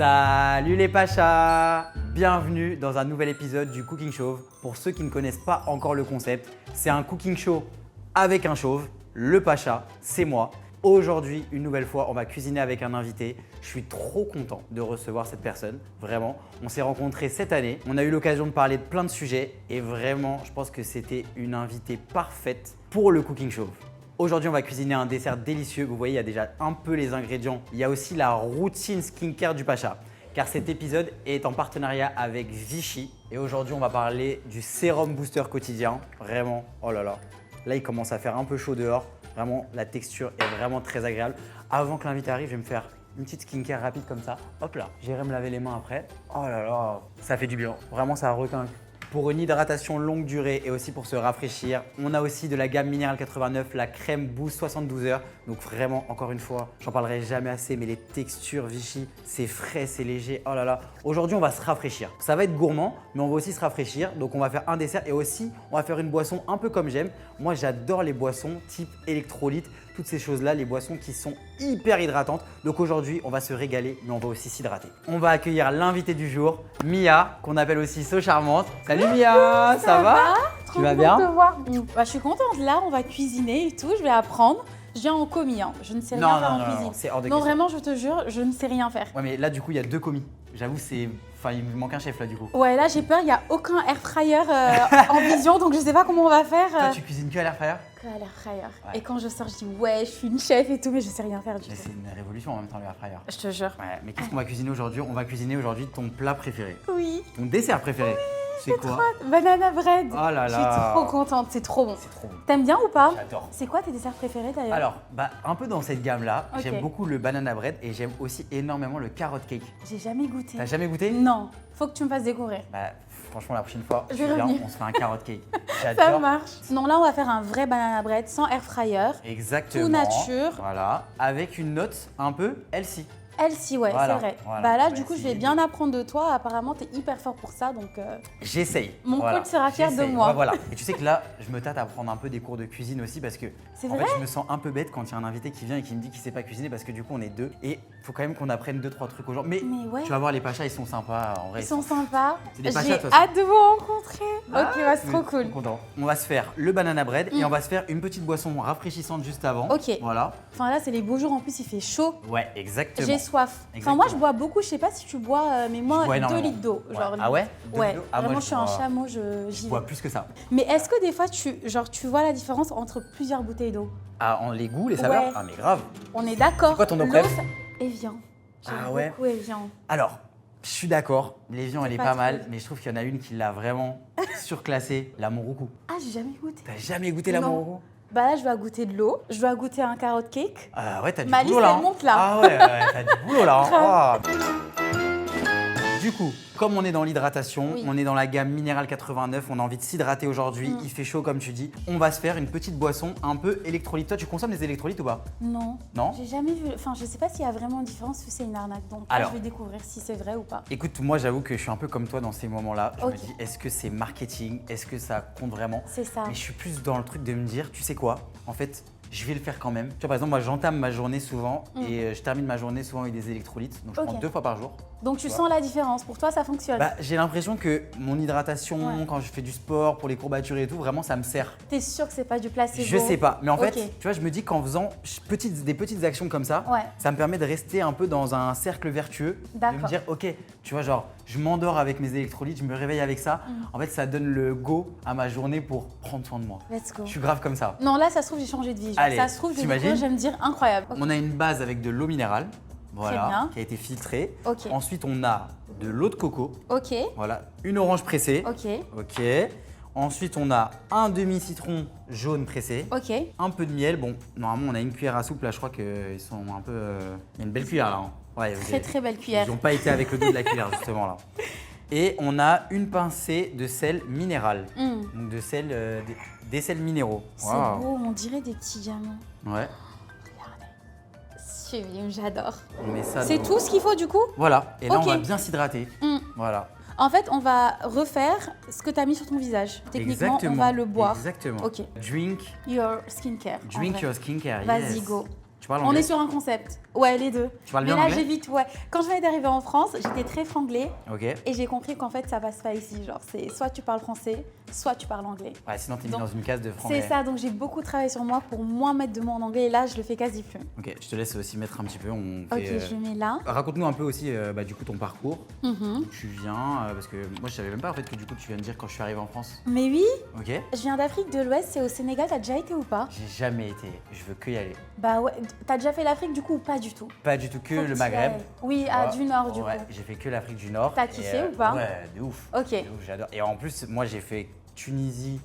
Salut les Pachas! Bienvenue dans un nouvel épisode du Cooking Chauve. Pour ceux qui ne connaissent pas encore le concept, c'est un cooking show avec un chauve, le Pacha, c'est moi. Aujourd'hui, une nouvelle fois, on va cuisiner avec un invité. Je suis trop content de recevoir cette personne, vraiment. On s'est rencontrés cette année, on a eu l'occasion de parler de plein de sujets et vraiment, je pense que c'était une invitée parfaite pour le Cooking Chauve. Aujourd'hui, on va cuisiner un dessert délicieux. Vous voyez, il y a déjà un peu les ingrédients. Il y a aussi la routine skincare du Pacha, car cet épisode est en partenariat avec Vichy. Et aujourd'hui, on va parler du sérum booster quotidien. Vraiment, oh là là. Là, il commence à faire un peu chaud dehors. Vraiment, la texture est vraiment très agréable. Avant que l'invité arrive, je vais me faire une petite skincare rapide comme ça. Hop là, j'irai me laver les mains après. Oh là là, ça fait du bien. Vraiment, ça requinque. Pour une hydratation longue durée et aussi pour se rafraîchir, on a aussi de la gamme Mineral 89, la crème Boost 72 heures. Donc vraiment, encore une fois, j'en parlerai jamais assez, mais les textures Vichy, c'est frais, c'est léger. Oh là là. Aujourd'hui, on va se rafraîchir. Ça va être gourmand, mais on va aussi se rafraîchir. Donc on va faire un dessert et aussi, on va faire une boisson un peu comme j'aime. Moi, j'adore les boissons type électrolyte, toutes ces choses-là, les boissons qui sont hyper hydratantes. Donc aujourd'hui, on va se régaler, mais on va aussi s'hydrater. On va accueillir l'invité du jour, Mia, qu'on appelle aussi So Charmante. Salut Mia, ça va? Tu vas bien? De voir. Bah, je suis contente. Là, on va cuisiner et tout. Je vais apprendre. Je viens en commis. Hein. Je ne sais rien faire en cuisine. C'est hors de non, question. vraiment, je te jure, je ne sais rien faire. Ouais, mais là, du coup, il y a deux commis. J'avoue, c'est. Enfin, il me manque un chef là, du coup. Ouais, là, j'ai peur. Il n'y a aucun air fryer en vision, donc je ne sais pas comment on va faire. Toi, tu cuisines que à l'air fryer? Que à l'air fryer. Ouais. Et quand je sors, je dis ouais, je suis une chef et tout, mais je sais rien faire du Mais tout. c'est une révolution en même temps, le air fryer. Je te jure. Ouais, mais qu'est-ce qu'on va cuisiner aujourd'hui? On va cuisiner aujourd'hui ton plat préféré. Oui. Ton dessert préféré. C'est quoi? Banana bread. Oh là là. Je suis trop contente. C'est trop bon. C'est trop bon. T'aimes bien ou pas? J'adore. C'est quoi tes desserts préférés d'ailleurs? Alors, un peu dans cette gamme-là, Ok. j'aime beaucoup le banana bread et j'aime aussi énormément le carrot cake. J'ai jamais goûté. T'as jamais goûté? Non. Faut que tu me fasses découvrir. Bah, franchement, la prochaine fois, Je tu vais viens, revenir. on se fait un carrot cake. Ça J'adore. marche. Sinon là, on va faire un vrai banana bread sans air fryer. Exactement. Tout nature. Voilà. Avec une note un peu healthy. Healthy, ouais, Voilà, c'est vrai. voilà. Bah là, On du va coup, je vais essayer bien apprendre de toi. Apparemment, t'es hyper fort pour ça, donc. J'essaye. Mon coach sera fier de J'essaye. moi. Ouais, voilà. Et tu sais que là, je me tâte à prendre un peu des cours de cuisine aussi parce que C'est en vrai fait, je me sens un peu bête quand il y a un invité qui vient et qui me dit qu'il sait pas cuisiner parce que du coup, on est deux et il faut quand même qu'on apprenne 2-3 trucs aujourd'hui. Mais, Mais ouais. tu vas voir, les Pachas, ils sont sympas en vrai. Ils sont sympas. C'est des pachas, J'ai de toute façon. hâte de vous rencontrer. Ok, ouais, c'est trop Je suis cool. content. On va se faire le banana bread et on va se faire une petite boisson rafraîchissante juste avant. Ok. Voilà. Enfin là, c'est les beaux jours. En plus, il fait chaud. Ouais, exactement. J'ai soif. Enfin, Exactement. moi, je bois beaucoup. Je sais pas si tu bois, mais moi, Je bois 2 énormément. litres d'eau. Ouais. Genre, Ah ouais? 2 Ouais. litres d'eau? Ah, moi, Vraiment, je je suis un bois- chameau. J'y Je vais. bois plus que ça. Mais est-ce que des fois, tu vois la différence entre plusieurs bouteilles d'eau? Ah, en les goûts, les saveurs? Ouais. Ah, mais grave. On est d'accord. C'est quoi ton eau L'eau, préf? ça- Evian. J'aime Ah ouais? beaucoup Evian. Alors, je suis d'accord. L'évian, elle est pas pas trop. mal, mais je trouve qu'il y en a une qui l'a vraiment surclassée, la Monroucou. Ah, j'ai jamais goûté. T'as jamais goûté la Non. Monroucou? Bah là, je dois goûter de l'eau. Je dois goûter un carrot cake. Ouais, t'as du Ma boulot liste, là. elle monte là. Ah ouais, t'as du boulot là. Hein. Ah. Du coup, comme on est dans l'hydratation, Oui. on est dans la gamme Mineral 89, on a envie de s'hydrater aujourd'hui, il fait chaud comme tu dis, on va se faire une petite boisson un peu électrolyte. Toi, tu consommes des électrolytes ou pas? Non. Non? J'ai jamais vu. Enfin, je sais pas s'il y a vraiment une différence ou c'est une arnaque. Donc, là, Alors. je vais découvrir si c'est vrai ou pas. Écoute, moi j'avoue que je suis un peu comme toi dans ces moments-là. Je Ok. me dis, est-ce que c'est marketing? Est-ce que ça compte vraiment? C'est ça. Mais je suis plus dans le truc de me dire, tu sais quoi? En fait, je vais le faire quand même. Tu vois, par exemple, moi j'entame ma journée souvent et je termine ma journée souvent avec des électrolytes. Donc je prends Ok. 2 fois par jour. Donc, tu vois. sens la différence. Pour toi, ça fonctionne. Bah, j'ai l'impression que mon hydratation, Ouais. quand je fais du sport, pour les courbatures et tout, vraiment ça me sert. T'es sûr que c'est pas du placebo? Je sais pas, mais en fait, Ok. tu vois, je me dis qu'en faisant des petites actions comme ça, Ouais. ça me permet de rester un peu dans un cercle vertueux, de me D'accord. dire, ok, tu vois, genre, je m'endors avec mes électrolytes, je me réveille avec ça. En fait, ça donne le go à ma journée pour prendre soin de moi. Let's go. Je suis grave comme ça. Non, là, ça se trouve, j'ai changé de vie. Genre, Allez, ça se trouve, je vais t'imagines découvrir, je vais me dire incroyable. Ok. On a une base avec de l'eau minérale, voilà, bien. qui a été filtrée. Ok. Ensuite, on a de l'eau de coco, Ok. voilà, une orange pressée. Ok. Ok. Ensuite, on a un demi-citron jaune pressé. Ok. Un peu de miel. Bon, normalement, on a une cuillère à soupe. Là, je crois qu'ils sont un peu. Il y a une belle cuillère là. Hein. Ouais, Très très belle cuillère. Ils n'ont pas été avec le dos de la cuillère, justement là. Et on a une pincée de sel minéral. Donc de sel, des sels minéraux. C'est Waouh. beau, on dirait des petits diamants. Ouais. Sublime, j'adore. On met ça C'est dans- tout ce qu'il faut du coup? Voilà. Et là, Ok. on va bien s'hydrater. Mm. Voilà. En fait, on va refaire ce que tu as mis sur ton visage. Techniquement, Exactement. on va le boire. Exactement. Ok. Drink Your skincare. en Drink vrai. your skincare. Vas-y, yes. go. Tu Tu parles On anglais? est sur un concept. Ouais, les deux. Tu parles Mais bien là, anglais? j'évite, ouais. Quand je venais d'arriver en France, j'étais très franglais Ok. et j'ai compris qu'en fait, ça passe pas ici. Genre, c'est soit tu parles français, soit tu parles anglais. Ouais, sinon t'es mis Donc, dans une case de franglais. C'est ça, donc j'ai beaucoup travaillé sur moi pour moins mettre de mots en anglais et là, je le fais quasi plus. Ok, je te laisse aussi mettre un petit peu. On Ok, fait, je mets là. Raconte-nous un peu aussi du coup ton parcours. Mhm. D'où tu viens, parce que moi je savais même pas en fait que du coup tu viens de dire quand je suis arrivé en France. Mais oui, Ok. je viens d'Afrique de l'Ouest, c'est au Sénégal, t'as déjà été ou pas? J'ai jamais été, je veux que y aller. Bah ouais, t'as déjà fait l'Afrique du coup ou pas du tout? Pas du tout que Faut le t'y Maghreb. ailles. Oui, à Ouais, du Nord du ouais, coup. j'ai fait que l'Afrique du Nord. T'as Et, kiffé ou pas? Ouais, de ouf. Ok. De ouf, j'adore. Et en plus, moi j'ai fait Tunisie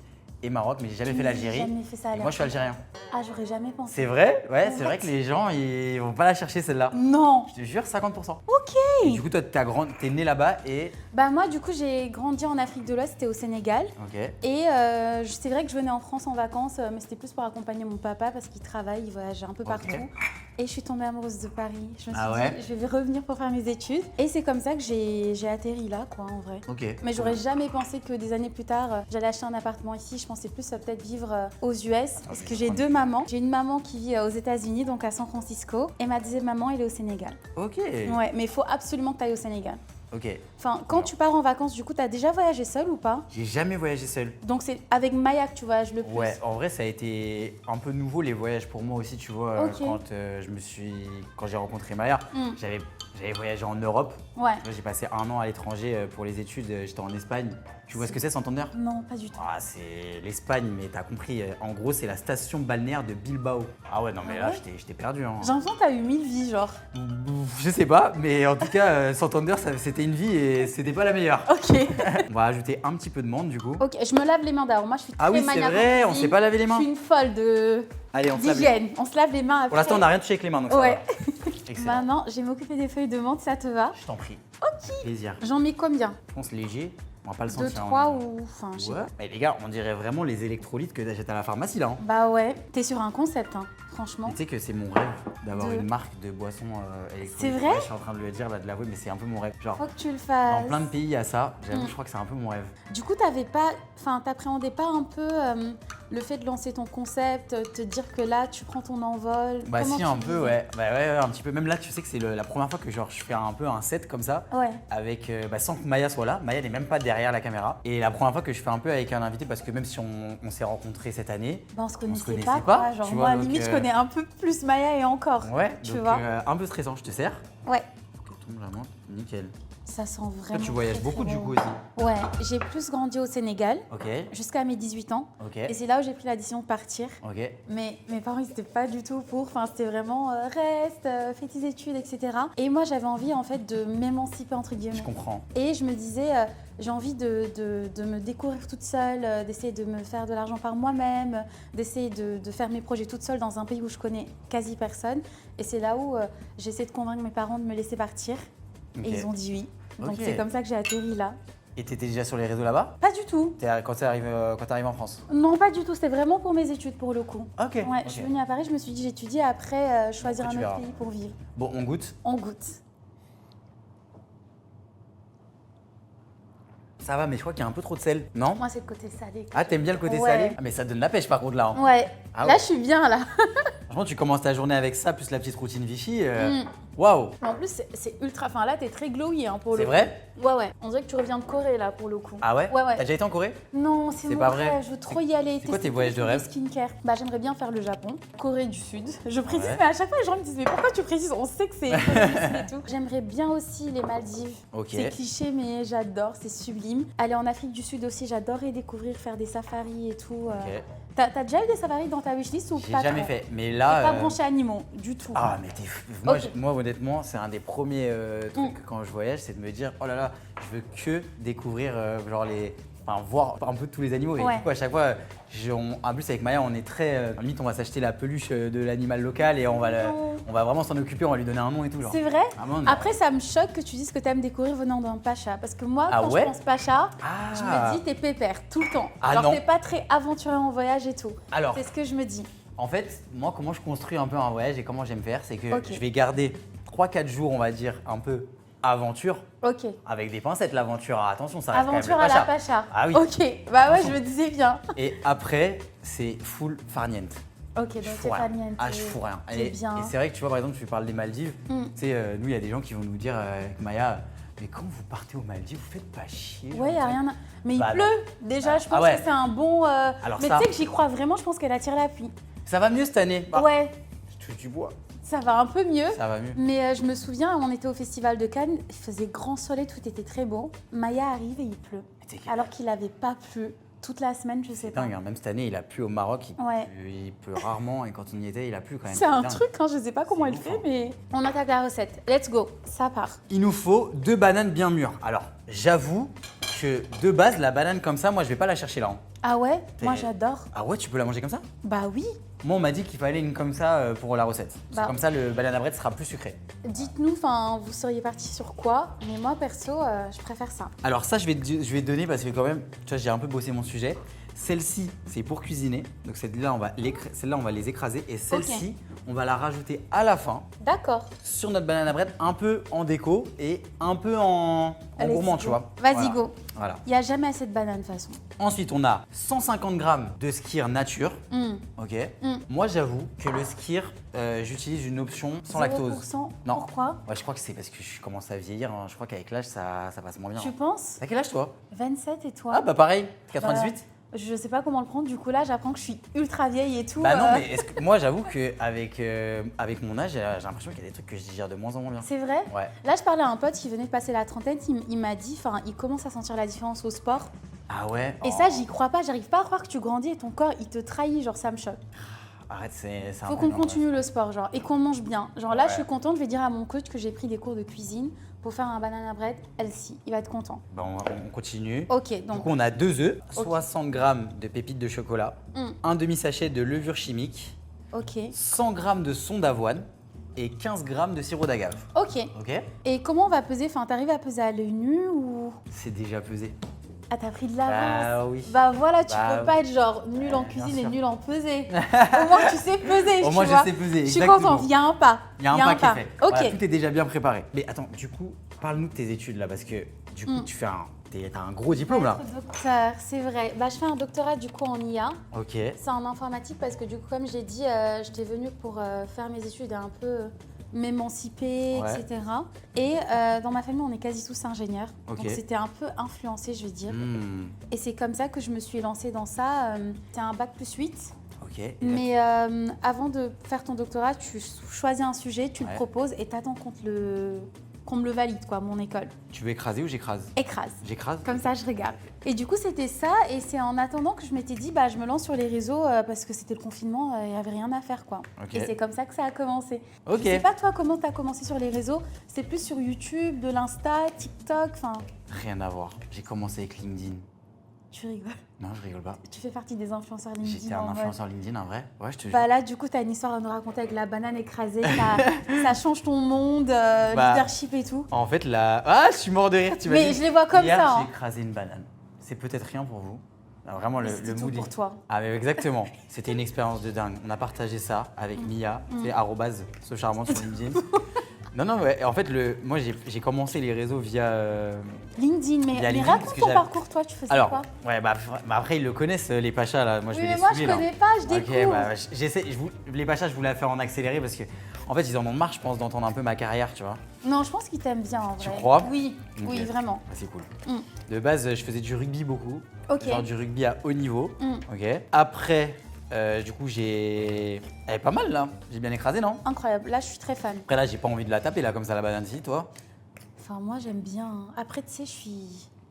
et Maroc, mais j'ai jamais fait J'ai l'Algérie. jamais fait ça à Et moi je suis algérien. Ah, j'aurais jamais pensé. C'est vrai? Ouais, c'est What? vrai que les gens ils vont pas la chercher celle-là. Non. Je te jure, 50%. Ok. Et du coup, toi, t'es né là-bas et. Bah moi du coup j'ai grandi en Afrique de l'Ouest, c'était au Sénégal. Ok. Et c'est vrai que je venais en France en vacances, mais c'était plus pour accompagner mon papa parce qu'il travaille, il voyageait un peu Ok. partout. Et je suis tombée amoureuse de Paris. Je me suis Ah ouais? dit, je vais revenir pour faire mes études. Et c'est comme ça que j'ai atterri là, quoi, en vrai. Ok. Mais j'aurais jamais pensé que des années plus tard, j'allais acheter un appartement ici. Je pensais plus peut-être vivre aux US parce que j'ai deux mamans. J'ai une maman qui vit aux États-Unis, donc à San Francisco, et ma deuxième maman, elle est au Sénégal. Ok. Ouais, mais il faut absolument que tu ailles au Sénégal. Ok. Enfin, quand tu pars en vacances, du coup, tu as déjà voyagé seule ou pas? J'ai jamais voyagé seul. Donc c'est avec Maya que tu voyages le plus. Ouais, en vrai, ça a été un peu nouveau les voyages pour moi aussi, tu vois. Ok. Quand j'ai rencontré Maya, Mm. j'avais voyagé en Europe. Ouais. Tu vois, j'ai passé 1 an à l'étranger pour les études. J'étais en Espagne. Tu vois ce que c'est, Santander? Non, pas du tout. Ah, c'est l'Espagne, mais t'as compris. En gros, c'est la station balnéaire de Bilbao. Ah ouais, non, mais Ah là, ouais j'étais perdu. Hein. J'ai l'impression que tu as eu 1000 vies, genre. Je sais pas, mais en tout cas, Santander, c'était une vie et c'était pas la meilleure. Ok. On va ajouter un petit peu de menthe, du coup. Ok, je me lave les mains d'abord. Moi, je suis très Ah oui, c'est maniaque en vrai, on cuisine. s'est pas lavé les mains. Je suis une folle Allez, on se lave les d'hygiène. On se lave les mains après. Pour l'instant, on n'a rien touché avec les mains, donc ça Ouais. va. Excellent. Maintenant, je vais m'occuper des feuilles de menthe, ça te va? Je t'en prie. Ok. Plaisir. J'en mets combien? Je pense léger. On va pas le 2, sentir. 3 hein. ou... Enfin, je sais Ouais. pas. Mais les gars, on dirait vraiment les électrolytes que t'achètes à la pharmacie, là. Hein. Bah ouais, t'es sur un concept, hein, franchement. Tu sais que c'est mon rêve d'avoir De- une marque de boissons électrolytes. C'est vrai? Ouais, je suis en train de le dire, là, de l'avouer, mais c'est un peu mon rêve. Genre, Faut que tu le fasses. dans plein de pays, il y a ça. J'avoue, Mm. je crois que c'est un peu mon rêve. Du coup, t'appréhendais pas un peu le fait de lancer ton concept, te dire que là, tu prends ton envol? Bah Comment si, tu un peu, vivais? ouais. Bah ouais, un petit peu. Même là, tu sais que c'est la première fois que genre, je fais un peu un set comme ça. Ouais. Avec, sans que Maya soit là. Maya n'est même pas derrière la caméra. Et la première fois que je fais un peu avec un invité, parce que même si on s'est renconés cette année, Bah, on se connaissait, connaissait pas, pas, quoi. Genre, tu moi, vois, à limite, donc, je connais un peu plus Maya et encore. ouais, Tu donc vois un peu stressant, je te sers. Ouais. Ok, tombe la menthe, nickel. Ça sent Toi, vraiment. tu voyages très, beaucoup très du bon. coup aussi. Ouais, j'ai plus grandi au Sénégal Ok, jusqu'à mes 18 ans. ok, Et c'est là où j'ai pris la décision de partir. ok. Mais mes parents, ils n'étaient pas du tout pour. Enfin, c'était vraiment reste, fais tes études, etc. Et moi, j'avais envie, en fait, de m'émanciper, entre guillemets. Je comprends. Et je me disais, j'ai envie de me découvrir toute seule, d'essayer de me faire de l'argent par moi-même, d'essayer de faire mes projets toute seule dans un pays où je connais quasi personne. Et c'est là où j'ai essayé de convaincre mes parents de me laisser partir. Ok. Et ils ont dit oui. Donc Ok. c'est comme ça que j'ai atterri là. Et t'étais déjà sur les réseaux là-bas? Pas du tout. Quand t'arrives en France? Non, pas du tout. C'était vraiment pour mes études pour le coup. Ok. Ouais, ok. je suis venue à Paris, je me suis dit j'étudie après choisir Après, un tu autre verras. pays pour vivre. Bon, on goûte. On goûte. Ça va, mais je crois qu'il y a un peu trop de sel. Non? Moi, c'est le côté salé. Ah, t'aimes bien le côté Ouais. salé? Ah, mais ça donne la pêche par contre là. Hein. Ouais. Ah Là, ouais. je suis bien là. Franchement, tu commences ta journée avec ça, plus la petite routine Vichy. Mm. Waouh! En plus, c'est ultra. Enfin, là, t'es très glowy hein, pour le C'est coup. vrai? Ouais, ouais. On dirait que tu reviens de Corée là pour le coup. Ah ouais? Ouais, ouais. T'as déjà été en Corée? Non, c'est C'est mon pas rêve. vrai. Je veux trop y aller. C'est quoi tes tester voyages tous de les rêve? skincare. Bah, j'aimerais bien faire le Japon, Corée du Sud. Je précise, Ouais. mais à chaque fois, les gens me disent mais pourquoi tu précises? On sait que c'est Corée du Sud et tout. J'aimerais bien aussi les Maldives. Ok. C'est cliché, mais j'adore. C'est sublime. Aller en Afrique du Sud aussi, j'adorerais découvrir, faire des safaris et tout. Ok. T'as déjà eu des safaris dans ta wishlist ou J'ai pas jamais trop? fait. Mais T'es là. pas branché animaux du tout. Ah, mais t'es fou. Moi, Ok. moi, honnêtement, c'est un des premiers trucs Mm. quand je voyage, c'est de me dire oh là là, je veux que découvrir genre les. Enfin, voir un peu tous les animaux. Et Ouais. du coup, à chaque fois, en plus, avec Maya, on est très. Limite, on va s'acheter la peluche de l'animal local et on va vraiment s'en occuper, on va lui donner un nom et tout. Genre. C'est vrai? Ah, bon, non. Après, ça me choque que tu dises que tu aimes découvrir venant d'un pacha. Parce que moi, Ah quand ouais je pense pacha, Ah. je me dis t'es pépère tout le temps. Ah Alors non. t'es pas très aventureux en voyage et tout. Alors, C'est ce que je me dis. en fait, moi, comment je construis un peu un voyage et comment j'aime faire, c'est que Ok. je vais garder 3-4 jours, on va dire, un peu aventure, Ok. avec des pincettes, l'aventure. Ah, attention, ça reste Aventure quand à même le la pacha. pacha. Ah oui. Ok. Bah ouais, Attention. je me disais bien. Et après, c'est full farniente. Ok, donc t'es pas niente. Ah, je fous rien. T'es bien. Et c'est vrai que tu vois, par exemple, tu parles des Maldives. Tu sais, nous, il y a des gens qui vont nous dire avec Maya, mais quand vous partez aux Maldives, vous faites pas chier. Ouais, il n'y a rien à... Mais Bah, il pleut. Déjà, je pense ouais. que c'est un bon... Alors mais ça- tu sais que j'y crois vraiment, je pense qu'elle attire la pluie. Ça va mieux cette année. Bah, Ouais, je touche du bois. ça va un peu mieux. Ça va mieux. Mais je me souviens, on était au Festival de Cannes, il faisait grand soleil, tout était très beau. Maya arrive et il pleut. Alors qu'il n'avait pas plu toute la semaine, je sais C'est pas. dingue, hein. Même cette année, il a plu au Maroc. Ouais. Il pleut rarement et quand on y était, il a plu quand même. C'est un dingue. truc, hein, je sais pas comment C'est elle ouf, fait, hein. mais... On attaque la recette. Let's go, ça part. Il nous faut 2 bananes bien mûres. Alors, j'avoue que de base, la banane comme ça, moi, je vais pas la chercher là. Hein. Ah ouais? Moi T'es- j'adore. Ah ouais, tu peux la manger comme ça? Bah oui. Moi, on m'a dit qu'il fallait une comme ça pour la recette. Parce que Bah. comme ça, le banana bread sera plus sucré. Dites-nous, vous seriez parti sur quoi? Mais moi perso, je préfère ça. Alors ça, je vais te donner parce que quand même, tu vois, j'ai un peu bossé mon sujet. Celle-ci, c'est pour cuisiner. Donc celle-là, on va les écraser. Et celle-ci, on va la rajouter à la fin D'accord. sur notre banana bread, un peu en déco et un peu en Allez, gourmand, c'est tu go. vois. Vas-y, Voilà. go. Voilà. Il n'y a jamais assez de bananes de toute façon. Ensuite, on a 150 grammes de skyr nature. Ok. Moi, j'avoue que le skyr, j'utilise une option sans lactose. 0%. Non. Pourquoi? Ouais, je crois que c'est parce que je commence à vieillir. Hein. Je crois qu'avec l'âge, ça passe moins bien. Tu Hein. penses? T'as quel âge toi? 27 et toi? Ah bah pareil, 98. Je sais pas comment le prendre, du coup là j'apprends que je suis ultra vieille et tout. Bah non, mais moi j'avoue qu'avec avec mon âge, j'ai l'impression qu'il y a des trucs que je digère de moins en moins bien. C'est vrai? Ouais. Là je parlais à un pote qui venait de passer la trentaine, il m'a dit, il commence à sentir la différence au sport. Ah ouais. Et Oh. ça j'y crois pas, j'arrive pas à croire que tu grandis et ton corps il te trahit, genre ça me choque. Arrête, c'est un Faut peu qu'on non, continue le sport, genre, et qu'on mange bien. Genre là Ouais. je suis contente, je vais dire à mon coach que j'ai pris des cours de cuisine pour faire un banana bread healthy, il va être content. ouais. Bon, on continue. Ok, Du donc coup, on a 2 œufs, Ok. 60 grammes de pépites de chocolat, un demi-sachet de levure chimique, ok. 100 grammes de son d'avoine et 15 grammes de sirop d'agave. Ok. Ok. Et comment on va peser? T'arrives à peser à l'œil nu ou... C'est déjà pesé. Ah, t'as pris de l'avance. Bah oui. Bah voilà, tu Bah peux pas être genre nul en bien cuisine et sûr. nul en pesée. Au moins tu sais peser, Au tu moins, vois. je sais peser, Je suis exactement. contente, il y a un pas. Il y a un pas qui est fait. Ok. Voilà, tout est déjà bien préparé. Mais attends, du coup, parle-nous de tes études là, parce que du coup, tu fais t'as un gros diplôme là. Être docteur, c'est vrai. Bah, je fais un doctorat du coup en IA. Ok. C'est en informatique parce que du coup, comme j'ai dit, j'étais venue pour faire mes études et un peu m'émanciper, Ouais. etc. Et dans ma famille, on est quasi tous ingénieurs. Ok. Donc c'était un peu influencé, je vais dire. Hmm. Et c'est comme ça que je me suis lancée dans ça. C'était un bac plus 8. Ok. Et là, Mais avant de faire ton doctorat, tu choisis un sujet, tu Ouais. le proposes et t'attends qu'on me le valide, quoi, mon école. tu veux écraser ou j'écrase? Écrase. J'écrase. Comme ça, je regarde. Et du coup, c'était ça. Et c'est en attendant que je m'étais dit, bah, je me lance sur les réseaux parce que c'était le confinement, il n'y avait rien à faire, quoi. Ok. Et c'est comme ça que ça a commencé. Ok. Je sais pas, toi, comment tu as commencé sur les réseaux? C'est plus sur YouTube, de l'Insta, TikTok, enfin, Rien à voir. J'ai commencé avec LinkedIn. tu rigoles. Non, je rigole pas. Tu fais partie des influenceurs LinkedIn. J'étais en un mode- influenceur LinkedIn, un vrai. Ouais, je te jure. Bah là, du coup, tu as une histoire à nous raconter avec la banane écrasée. Ça change ton monde, Bah, leadership et tout. En fait, là. Ah, je suis mort de rire, tu m'as Mais dit. je les vois comme Hier, ça. j'ai hein. écrasé une banane. C'est peut-être rien pour vous. Alors, vraiment, Mais le c'était tout mood. pour toi. Ah, mais exactement. C'était une expérience de dingue. On a partagé ça avec Mia, c'est arrobase ce charmant sur LinkedIn. Non, ouais, en fait, moi, j'ai commencé les réseaux via. LinkedIn, mais LinkedIn, parce raconte que ton j'avais- parcours, toi, tu faisais Alors, quoi? ouais, bah après, ils le connaissent, les Pachas, là. Moi, je Oui, vais mais les moi, saouler, je là. connais pas, je découvre. Ok, bah, j'essaie. Les Pachas, je voulais la faire en accéléré parce que, en fait, ils en ont marre, je pense, d'entendre un peu ma carrière, tu vois. Non, je pense qu'ils t'aiment bien, en vrai. Tu crois? Oui, Ok. oui, vraiment. Ah, c'est cool. Mm. De base, je faisais du rugby beaucoup. Ok. Genre du rugby à haut niveau. Mm. Ok. Après, du coup, j'ai. Elle est pas mal là. J'ai bien écrasé, non? Incroyable. Là, je suis très fan. Après, là, j'ai pas envie de la taper là, comme ça, la banane-ci, toi. Enfin, moi, j'aime bien. Après, tu sais,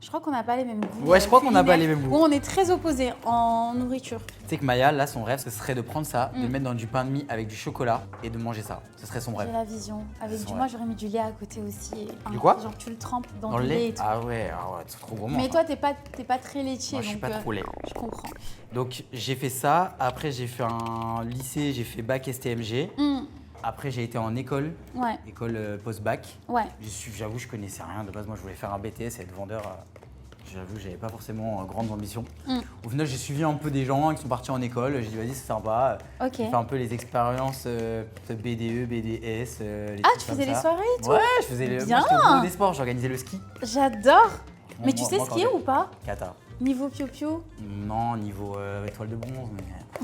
je crois qu'on n'a pas les mêmes goûts. Ouais, je crois qu'on n'a pas les culinaires. mêmes goûts. Ou on est très opposés en nourriture. Tu sais que Maya, là, son rêve, ce serait de prendre ça, de Mm. le mettre dans du pain de mie avec du chocolat et de manger ça. Ce serait son rêve. J'ai la vision. Avec C'est du vrai. moi, j'aurais mis du lait à côté aussi. Du quoi? Genre, tu le trempes dans, Dans du le lait lait? et tout. Ah ouais, c'est trop gourmand. Mais ça. toi, t'es pas très laitier. Moi, je suis donc, pas trop lait. Je comprends. Donc, j'ai fait ça. Après, j'ai fait un lycée, j'ai fait bac STMG. Mm. Après, j'ai été en école, Ouais, école post-bac. ouais. J'avoue, je connaissais rien. De base, moi, je voulais faire un BTS et être vendeur. J'avoue, j'avais pas forcément grandes ambitions. Mm. Au final, j'ai suivi un peu des gens qui sont partis en école. J'ai dit, vas-y, c'est sympa. Ok. J'ai fait un peu les expériences de BDE, BDS. Les Ah, trucs tu comme faisais les ça. soirées et tout? Ouais, je faisais le. Bien. Moi, j'étais au bureau des sports, j'organisais le ski. J'adore. Mais Moi, tu sais moi, quand skier j'ai- ou pas? Kata. Niveau piou-piou? Non, niveau étoile de bronze,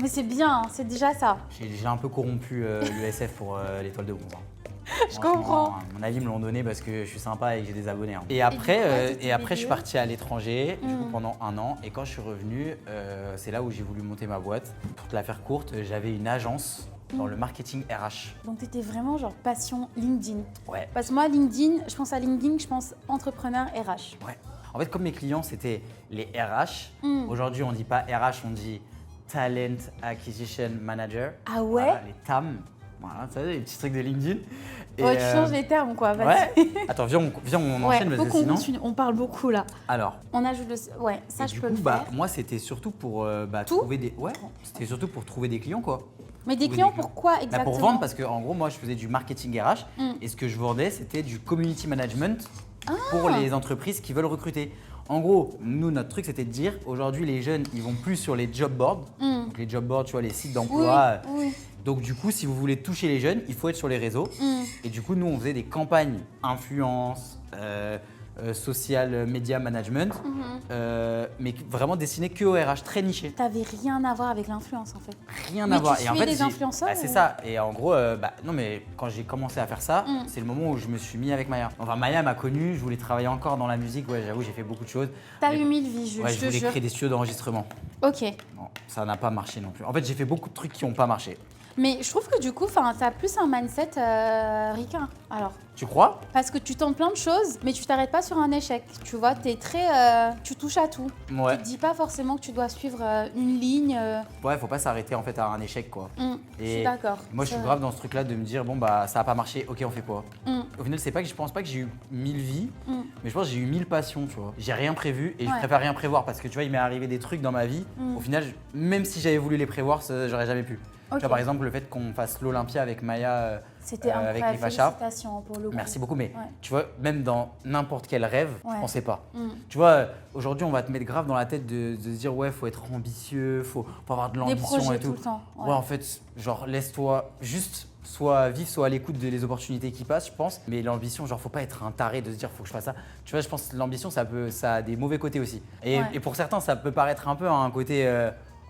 Mais c'est bien, c'est déjà ça. j'ai un peu corrompu l'ESF pour l'étoile de bronze. Hein. Je comprends. À mon avis, ils me l'ont donné parce que je suis sympa et que j'ai des abonnés. Hein. Et du après, coup, je suis parti à l'étranger du coup, Mm. pendant 1 an. Et quand je suis revenu, c'est là où j'ai voulu monter ma boîte. Pour te la faire courte, j'avais une agence dans le marketing RH. Donc, tu étais vraiment genre passion LinkedIn. Ouais. Parce que moi, LinkedIn, je pense à LinkedIn, je pense entrepreneur RH. Ouais. En fait, comme mes clients, c'était les RH. Mm. Aujourd'hui, on dit pas RH, on dit Talent Acquisition Manager. Ah ouais? Voilà, les TAM. Voilà, ça, les petits trucs de LinkedIn. Et, Ouais, tu changes les termes, quoi. Vas-y. Ouais. Attends, viens, on Ouais, enchaîne faut parce que qu'on sinon. continue. On parle beaucoup là. Alors. On ajoute le. Ouais, ça Et je du peux coup, le bah, faire. moi, c'était surtout pour Tout trouver des. Ouais, c'était surtout pour trouver des clients, quoi. Mais des trouver clients, des clients. pourquoi Bah, exactement? pour vendre, parce que en gros, moi, je faisais du marketing RH Mm. et ce que je vendais, c'était du community management Ah. pour les entreprises qui veulent recruter. En gros, nous, notre truc, c'était de dire aujourd'hui, les jeunes, ils vont plus sur les job boards. Mm. Donc, les job boards, tu vois, les sites Oui, d'emploi. oui. Donc, du coup, si vous voulez toucher les jeunes, il faut être sur les réseaux. Mm. Et du coup, nous, on faisait des campagnes influence, social media management, mais vraiment destinées que au RH, très niché. T'avais rien à voir avec l'influence en fait. Rien Mais à voir. tu Et en suivais fait, des influenceurs c'est ou- ça. Et en gros, non, mais quand j'ai commencé à faire ça, Mm. c'est le moment où je me suis mis avec Maya. Enfin, Maya m'a connu, je voulais travailler encore dans la musique. Ouais, j'avoue, j'ai fait beaucoup de choses. T'as Mais- eu 1000 vies, je Ouais, je te voulais jure. créer des studios d'enregistrement. Ok. Non, ça n'a pas marché non plus. En fait, j'ai fait beaucoup de trucs qui n'ont pas marché. Mais je trouve que du coup, t'as plus un mindset ricain. Alors, Tu crois? parce que tu tentes plein de choses, mais tu t'arrêtes pas sur un échec. Tu vois, t'es très, tu touches à tout. Ouais. Tu te dis pas forcément que tu dois suivre une ligne. Ouais, faut pas s'arrêter en fait à un échec, quoi. Je suis Et d'accord. Moi, je C'est suis vrai. grave dans ce truc-là de me dire, bon, bah, ça a pas marché, ok, on fait quoi? Mm. Au final, je pense pas que j'ai eu 1000 vies, Mm. mais je pense que j'ai eu 1000 passions, tu vois. J'ai rien prévu et je Ouais. préfère rien prévoir parce que tu vois, il m'est arrivé des trucs dans ma vie. Mm. Au final, même si j'avais voulu les prévoir, j'aurais jamais pu. Ok. Tu vois, par exemple, le fait qu'on fasse l'Olympia avec Maya, C'était avec incroyable. les Fachas. Félicitations pour le coup. Merci beaucoup, mais Ouais. tu vois, même dans n'importe quel rêve, Ouais. je pensais pas. Mm. Tu vois, aujourd'hui, on va te mettre grave dans la tête de se dire, ouais, faut être ambitieux, faut avoir de Des l'ambition projets et tout. tout le temps. Ouais, en fait, genre, laisse-toi juste soit vivre, soit à l'écoute des opportunités qui passent, je pense. Mais l'ambition, genre, faut pas être un taré de se dire, faut que je fasse ça. Tu vois, je pense que l'ambition, ça a des mauvais côtés aussi. Ouais. Et pour certains, ça peut paraître un peu un côté,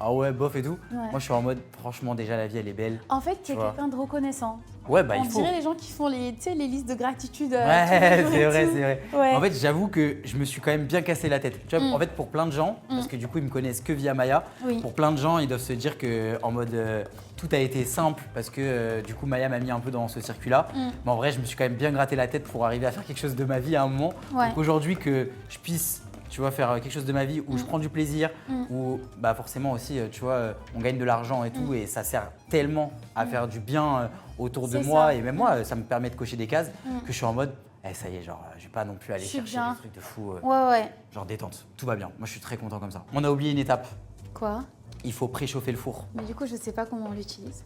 ah ouais, bof et tout. Ouais. Moi, je suis en mode, franchement, déjà, la vie, elle est belle. En fait, tu es Tu vois. quelqu'un de reconnaissant. Ouais, bah, On il faut. dirait les gens qui font les listes de gratitude. Ouais, tous les jours et c'est vrai, tout. c'est vrai. Ouais. En fait, j'avoue que je me suis quand même bien cassé la tête. Tu vois, Mm. en fait, pour plein de gens, parce que du coup, ils me connaissent que via Maya, Oui. pour plein de gens, ils doivent se dire que en mode tout a été simple parce que du coup, Maya m'a mis un peu dans ce circuit-là. Mm. Mais en vrai, je me suis quand même bien gratté la tête pour arriver à faire quelque chose de ma vie à un moment. Ouais. Donc aujourd'hui, que je puisse, tu vois, faire quelque chose de ma vie où je prends du plaisir, Mm. où bah forcément aussi, tu vois, on gagne de l'argent et tout, et ça sert tellement à faire du bien autour de C'est moi, ça. et même moi, ça me permet de cocher des cases Mm. que je suis en mode, ça y est, genre, je vais pas non plus aller Je suis chercher bien. des trucs de fou, Ouais. genre détente, tout va bien. Moi, je suis très content comme ça. On a oublié une étape, Quoi? il faut préchauffer le four. Mais du coup, je sais pas comment on l'utilise.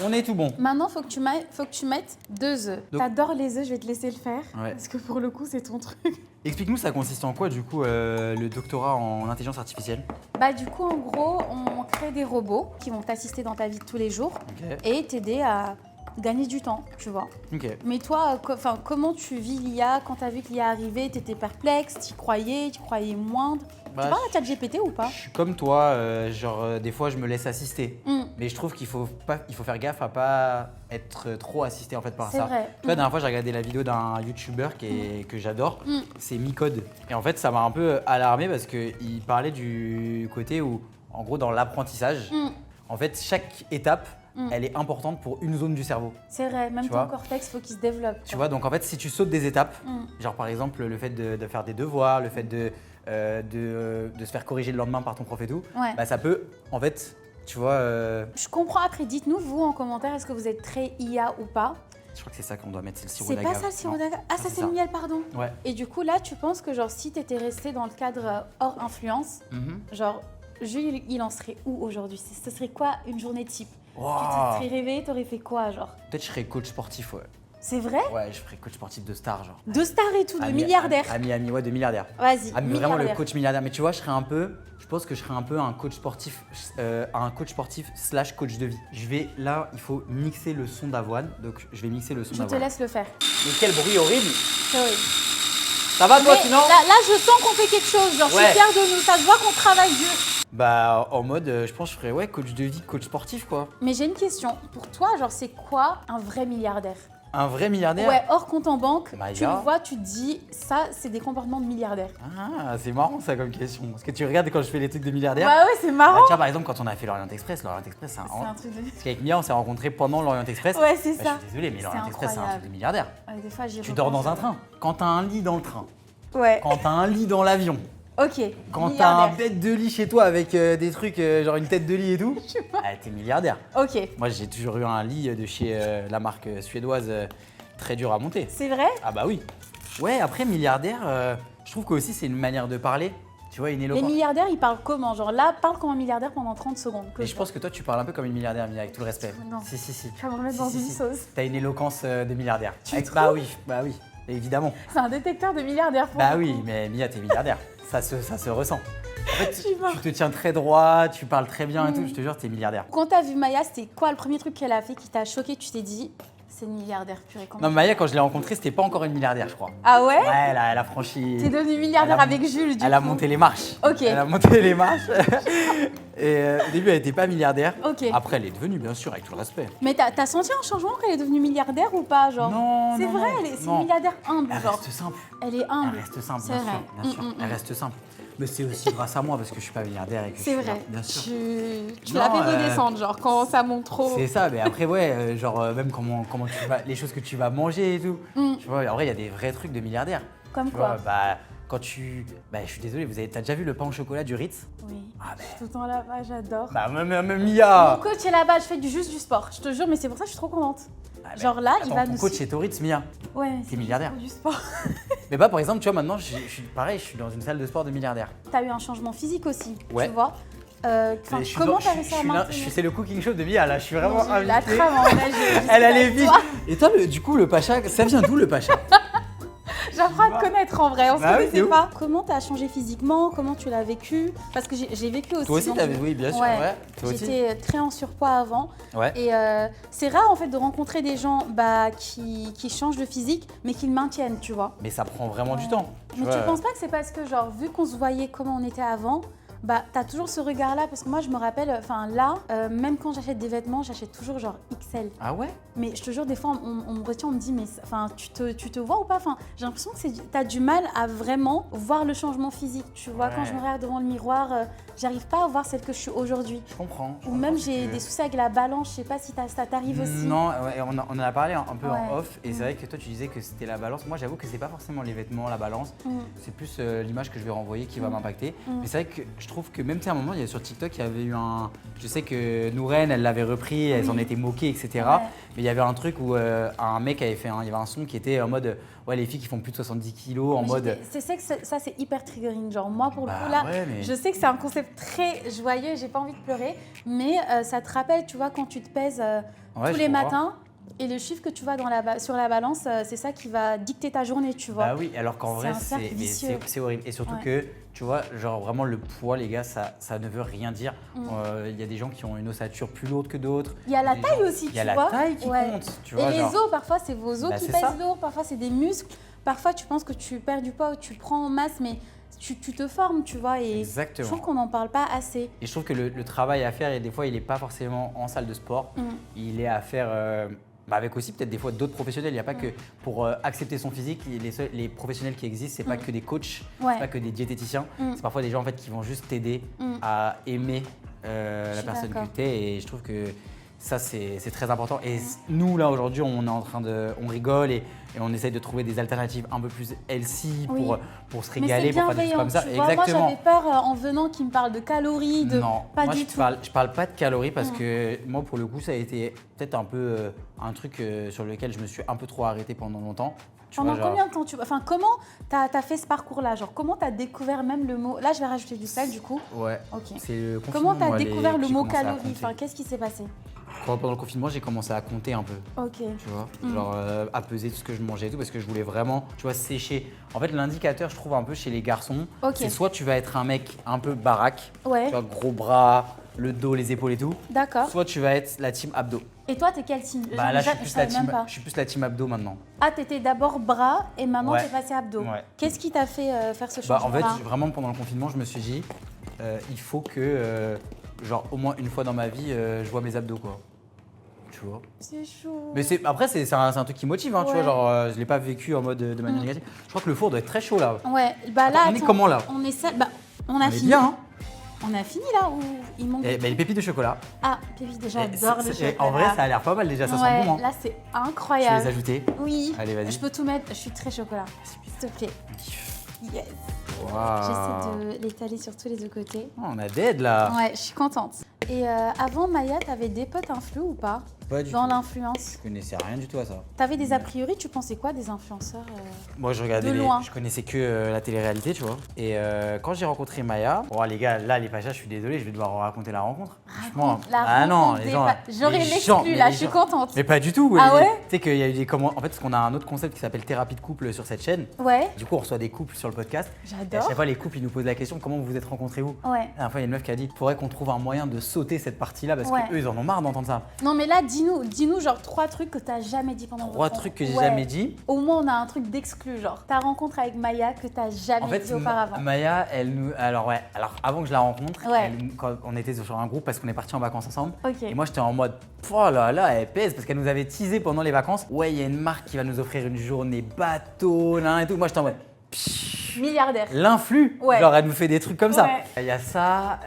On est tout bon. Maintenant, faut que tu mettes 2 œufs. Donc- T'adores les œufs, je vais te laisser le faire. Ouais. Parce que pour le coup, c'est ton truc. Explique-nous, ça consiste en quoi, du coup, le doctorat en intelligence artificielle? Bah, du coup, en gros, on crée des robots qui vont t'assister dans ta vie de tous les jours Ok. et t'aider à gagner du temps, tu vois. Ok. Mais toi, comment tu vis l'IA quand t'as vu que l'IA arrivait? T'étais perplexe, tu croyais moindre? Bah, Tu parles à ChatGPT ou pas? je suis comme toi, des fois, je me laisse assister. Mm. Mais je trouve qu'il faut faire gaffe à pas être trop assisté en fait par C'est ça. vrai. Tu vois, la dernière fois, j'ai regardé la vidéo d'un YouTuber que j'adore, Mm. c'est Micode. Et en fait, ça m'a un peu alarmé parce qu'il parlait du côté où, en gros, dans l'apprentissage, Mm. en fait, chaque étape, Mm. elle est importante pour une zone du cerveau. C'est vrai, même Tu ton vois cortex, faut qu'il se développe. Tu vois, donc en fait, si tu sautes des étapes, Mm. genre par exemple le fait de faire des devoirs, le fait de se faire corriger le lendemain par ton prof et tout, Ouais. bah ça peut, en fait, tu vois, Je comprends après, dites-nous vous en commentaire, est-ce que vous êtes très IA ou pas? je crois que c'est ça qu'on doit mettre, c'est le sirop C'est d'agave. pas ça le sirop Non. d'agave? Ah, ça c'est c'est ça. le miel, pardon. Ouais. Et du coup là, tu penses que genre si t'étais resté dans le cadre hors influence, Mhm. genre Jules, il en serait où aujourd'hui? Ce serait quoi une journée type? Tu Wow. te serais réveillé, t'aurais fait quoi genre? Peut-être je serais coach sportif, ouais. C'est vrai? Ouais, je ferais coach sportif de star, genre. De stars et tout, de Ami- milliardaires. Ami, ouais, de milliardaire. Vas-y, Ah, mais vraiment le milliardaire. coach milliardaire. Mais tu vois, je pense que je serais un peu un coach sportif slash coach de vie. Là, il faut mixer le son d'avoine. Donc, je vais mixer le son Je te d'avoine. laisse le faire. Mais quel bruit horrible! C'est horrible. Ça va toi Mais sinon? là, je sens qu'on fait quelque chose. Genre, je Ouais. suis fière de nous. Ça se voit qu'on travaille dur. Bah en mode, je pense que je ferais ouais, coach de vie, coach sportif quoi. Mais j'ai une question. Pour toi, genre, c'est quoi un vrai milliardaire? Un vrai milliardaire? Ouais, hors compte en banque, Maya. tu le vois, tu te dis, ça, c'est des comportements de milliardaires. Ah, c'est marrant ça comme question. Parce que tu regardes quand je fais les trucs de milliardaires. Ouais, ouais, c'est marrant. Tu vois, par exemple, quand on a fait l'Orient Express, c'est un. C'est un truc de... Parce qu'avec Mia, on s'est rencontrés pendant l'Orient Express. Ouais, c'est Bah, ça. je suis désolé, mais C'est l'Orient Express, c'est un truc incroyable. de milliardaire. Ouais, des fois, j'y Tu dors repense. dans un train. Quand t'as un lit dans le train. Ouais. Quand t'as un lit dans l'avion. Ok. Quand t'as un milliardaire. bête de lit chez toi avec des trucs, genre une tête de lit et tout. T'es milliardaire. Ok. Moi, j'ai toujours eu un lit de chez la marque suédoise très dur à monter. C'est vrai? Ah bah oui. Ouais, après milliardaire, je trouve que aussi c'est une manière de parler. Tu vois, une Les éloquence. milliardaires, ils parlent comment? Genre là, parle comme un milliardaire pendant 30 secondes. Et je pense que toi, tu parles un peu comme une milliardaire, Mia, avec tout le respect. Non. Si, si, si. Tu vas me remettre Si, dans si, une si. sauce. T'as une éloquence de milliardaire. Tu Bah oui, évidemment. C'est un détecteur de milliardaires pour Bah le oui, coup. mais Mia, t'es milliardaire. Ça se ressent. En fait, Je suis morte. tu te tiens très droit, tu parles très bien et tout. Je te jure, t'es milliardaire. Quand t'as vu Maya, c'était quoi le premier truc qu'elle a fait qui t'a choqué? Tu t'es dit, c'est une milliardaire purée. Comment Non, Maya, quand je l'ai rencontrée, c'était pas encore une milliardaire, je crois. Ah ouais? Ouais, elle a franchi. T'es devenue milliardaire Elle a- avec Jules, du Elle a coup. monté les marches. Ok. Elle a monté les marches. Et au début, elle n'était pas milliardaire. Ok. Après, elle est devenue, bien sûr, avec tout le respect. Mais t'as senti un changement quand elle est devenue milliardaire ou pas, genre? Non, C'est non, vrai, non, c'est non. une milliardaire humble, Elle genre. reste simple. Elle est humble. Elle reste simple, C'est bien vrai. sûr. Bien sûr. Elle mm. reste simple. Mais c'est aussi grâce à moi parce que je suis pas milliardaire et que je C'est suis vrai. là, bien sûr. Tu Non, l'as fait redescendre, genre, quand ça monte trop. C'est ça, mais après, ouais, même comment tu vas, les choses que tu vas manger et tout. Mm. Tu vois, en vrai, il y a des vrais trucs de milliardaires. Comme Tu quoi? vois, quand tu. Bah, je suis désolé, t'as déjà vu le pain au chocolat du Ritz? Oui. Ah, Je suis tout le temps là-bas, j'adore. Bah, même Mia! Mon coach est là-bas, je fais juste du sport, je te jure, mais c'est pour ça que je suis trop contente. Ah, bah, Genre là, il attends, va ton nous. coach est au Ritz, Mia. Ouais, mais c'est milliardaire. juste pour du sport. Mais bah, par exemple, tu vois, maintenant, je suis pareil, je suis dans une salle de sport de milliardaire. T'as eu un changement physique aussi, Ouais. tu vois. Enfin, Mais je suis comment dans- t'as réussi à maintenir? C'est le cooking show de Mia, là, je suis vraiment J'ai eu la invité. trame engagée. Elle allait vite. Et toi, du coup, le Pacha, ça vient d'où le Pacha? J'apprends à te connaître en vrai, on se Bah oui, connaissait de ouf. pas. Comment t'as changé physiquement? Comment tu l'as vécu? Parce que j'ai vécu aussi. Toi aussi, donc t'avais, oui, bien sûr, ouais. Toi aussi. J'étais très en surpoids avant. Ouais. Et c'est rare en fait de rencontrer des gens qui changent de physique, mais qui le maintiennent, tu vois. Mais ça prend vraiment du Ouais. temps. Mais vois. tu penses pas que c'est parce que, genre, vu qu'on se voyait comment on était avant, bah, t'as toujours ce regard-là? Parce que moi, je me rappelle, enfin là, même quand j'achète des vêtements, j'achète toujours genre XL. Ah ouais? Mais je te jure, des fois, on me retient, on me dit, mais enfin, tu te vois ou pas? Enfin, j'ai l'impression que t'as du mal à vraiment voir le changement physique. Tu vois, quand Ouais. je me regarde devant le miroir, j'arrive pas à voir celle que je suis aujourd'hui. Je comprends. Ou même j'ai des soucis avec la balance, je sais pas si ça t'arrive aussi. Non, ouais, on en a parlé un peu en Ouais. off, et c'est vrai que toi tu disais que c'était la balance. Moi j'avoue que c'est pas forcément les vêtements, la balance, Mm. c'est plus l'image que je vais renvoyer qui va m'impacter. Mm. Mais c'est vrai que je trouve que même tu sais, à un moment, il y a sur TikTok, il y avait eu un. Je sais que Nouren, elle l'avait repris, elle s'en Oui. était moquée, etc. Ouais. Mais il y avait un truc où un mec avait fait il y avait un son qui était en mode ouais, les filles qui font plus de 70 kilos, en Mais mode. c'est que ça, c'est hyper triggering. Genre, moi, pour le Bah coup, là, ouais, mais- je sais que c'est un concept très joyeux, j'ai pas envie de pleurer, mais ça te rappelle, tu vois, quand tu te pèses Ouais, tous je les comprends. matins, et le chiffre que tu vois sur la balance, c'est ça qui va dicter ta journée, tu vois. Bah oui, alors qu'en C'est vrai, un cercle mais vicieux. c'est horrible. Et surtout Ouais. que, tu vois, genre vraiment le poids, les gars, ça ne veut rien dire. Mm. Il y a des gens qui ont une ossature plus lourde que d'autres. Il y a la Des taille gens- aussi, Il y a tu la vois. taille qui Ouais. compte, tu Et vois. les genre. os, parfois, c'est vos os Bah, qui c'est pèsent ça. lourd, parfois, c'est des muscles. Parfois, tu penses que tu perds du poids ou tu prends en masse, mais tu te formes, tu vois. Et Exactement. je trouve qu'on n'en parle pas assez. Et je trouve que le travail à faire, et des fois, il n'est pas forcément en salle de sport. Mm. Il est à faire avec aussi peut-être des fois d'autres professionnels. Il n'y a pas que pour accepter son physique, les professionnels qui existent, c'est pas que des coachs, Ouais. c'est pas que des diététiciens. Mm. C'est parfois des gens en fait qui vont juste t'aider Mm. à aimer la suis personne que d'accord. tu es. Et je trouve que ça, c'est très important. Et nous, là, aujourd'hui, on est en train on rigole et on essaye de trouver des alternatives un peu plus healthy Oui. pour se Mais régaler, c'est pour faire des trucs bienveillant, comme ça. tu vois. Moi, Exactement. j'avais peur en venant qu'ils me parlent de calories, de Non, pas moi du je tout. parle, je parle pas de calories parce que moi pour le coup ça a été peut-être un peu un truc sur lequel je me suis un peu trop arrêté pendant longtemps. Tu Pendant vois, genre- combien de temps enfin, comment t'as fait ce parcours-là? Genre, comment t'as découvert même le mot? Là, je vais rajouter du sel, du coup. Ouais. Ok. C'est le confinement. Comment t'as moi, découvert que le j'ai mot commencé à calories? compter. Enfin, qu'est-ce qui s'est passé? Pendant le confinement, j'ai commencé à compter un peu. Ok. Tu vois, Mm. genre à peser tout ce que je mangeais et tout parce que je voulais vraiment, tu vois, sécher. En fait, l'indicateur, je trouve un peu chez les garçons, Ok. c'est soit tu vas être un mec un peu baraque, Ouais. tu vois, gros bras, le dos, les épaules et tout. D'accord. Soit tu vas être la team abdos. Et toi, t'es quelle team? Bah là, je savais même pas. suis plus la team abdos maintenant. Ah, t'étais d'abord bras et maintenant Ouais. t'es passé abdos. Ouais. Qu'est-ce qui t'a fait faire ce Bah, en changement-là? fait, vraiment pendant le confinement, je me suis dit, il faut que, genre, au moins une fois dans ma vie, je vois mes abdos, quoi. Tu vois. C'est chaud. Mais après, c'est un truc qui motive, hein, tu vois. Ouais. Genre, je l'ai pas vécu en mode de manière négative. Je crois que le four doit être très chaud là. Ouais, bah là, Attends, on est comment, là On essaie. Bah, on a On est fini. bien, hein. On a fini là ou il manque? Et, bah, les pépites de chocolat. Ah, Pépi, Et j'adore le chocolat. en vrai, ça a l'air pas mal déjà, ça sent Ouais, bon. Hein. là c'est Je vais incroyable. les ajouter. Oui. Allez, vas-y. Je peux tout mettre. Je suis très chocolat. S'il te plaît. Yes. Waouh. J'essaie de l'étaler sur tous les deux côtés. Oh, on a dead là. Ouais, je suis contente. Et avant Maya, t'avais des potes influs ou pas? Pas du Dans tout. l'influence. Je connaissais rien du tout à ça. T'avais des a priori, tu pensais quoi des influenceurs Moi, je regardais De loin. je connaissais que la télé-réalité, tu vois. Et quand j'ai rencontré Maya, bon les gars, là les Pachas, je suis désolé, je vais devoir raconter la rencontre. Franchement, La non, rencontre les des gens, J'aurais les gens, l'exclu mais là, les je suis gens- contente. Mais pas du tout. Ah ouais. Tu sais qu'il y a eu des commentaires. En fait, parce qu'on a un autre concept qui s'appelle thérapie de couple sur cette chaîne. Ouais, Du coup, on reçoit des couples sur le podcast. Et à j'adore. chaque fois, les couples, ils nous posent la question comment vous vous êtes rencontrés vous. Ouais. La dernière fois, il y a une meuf qui a dit faudrait qu'on trouve un moyen de sauter cette partie-là parce Ouais. qu'eux, ils en ont marre d'entendre ça. Non mais là, dis-nous genre 3 trucs que t'as jamais dit pendant Trois votre trucs que j'ai Ouais. jamais dit. Au moins, on a un truc d'exclu, genre ta rencontre avec Maya que t'as jamais En fait, dit auparavant. Maya, elle nous. Alors, ouais, alors avant que je la rencontre, Ouais. quand on était sur un groupe parce qu'on est partis en vacances ensemble. Ok. Et moi, j'étais en mode, oh là là, elle pèse parce qu'elle nous avait teasé pendant les vacances. Ouais, il y a une marque qui va nous offrir une journée bateau, là et tout. Moi, j'étais en mode, Milliardaire. l'influx. Ouais. Genre, elle nous fait des trucs comme ça. Ouais. Il y a ça.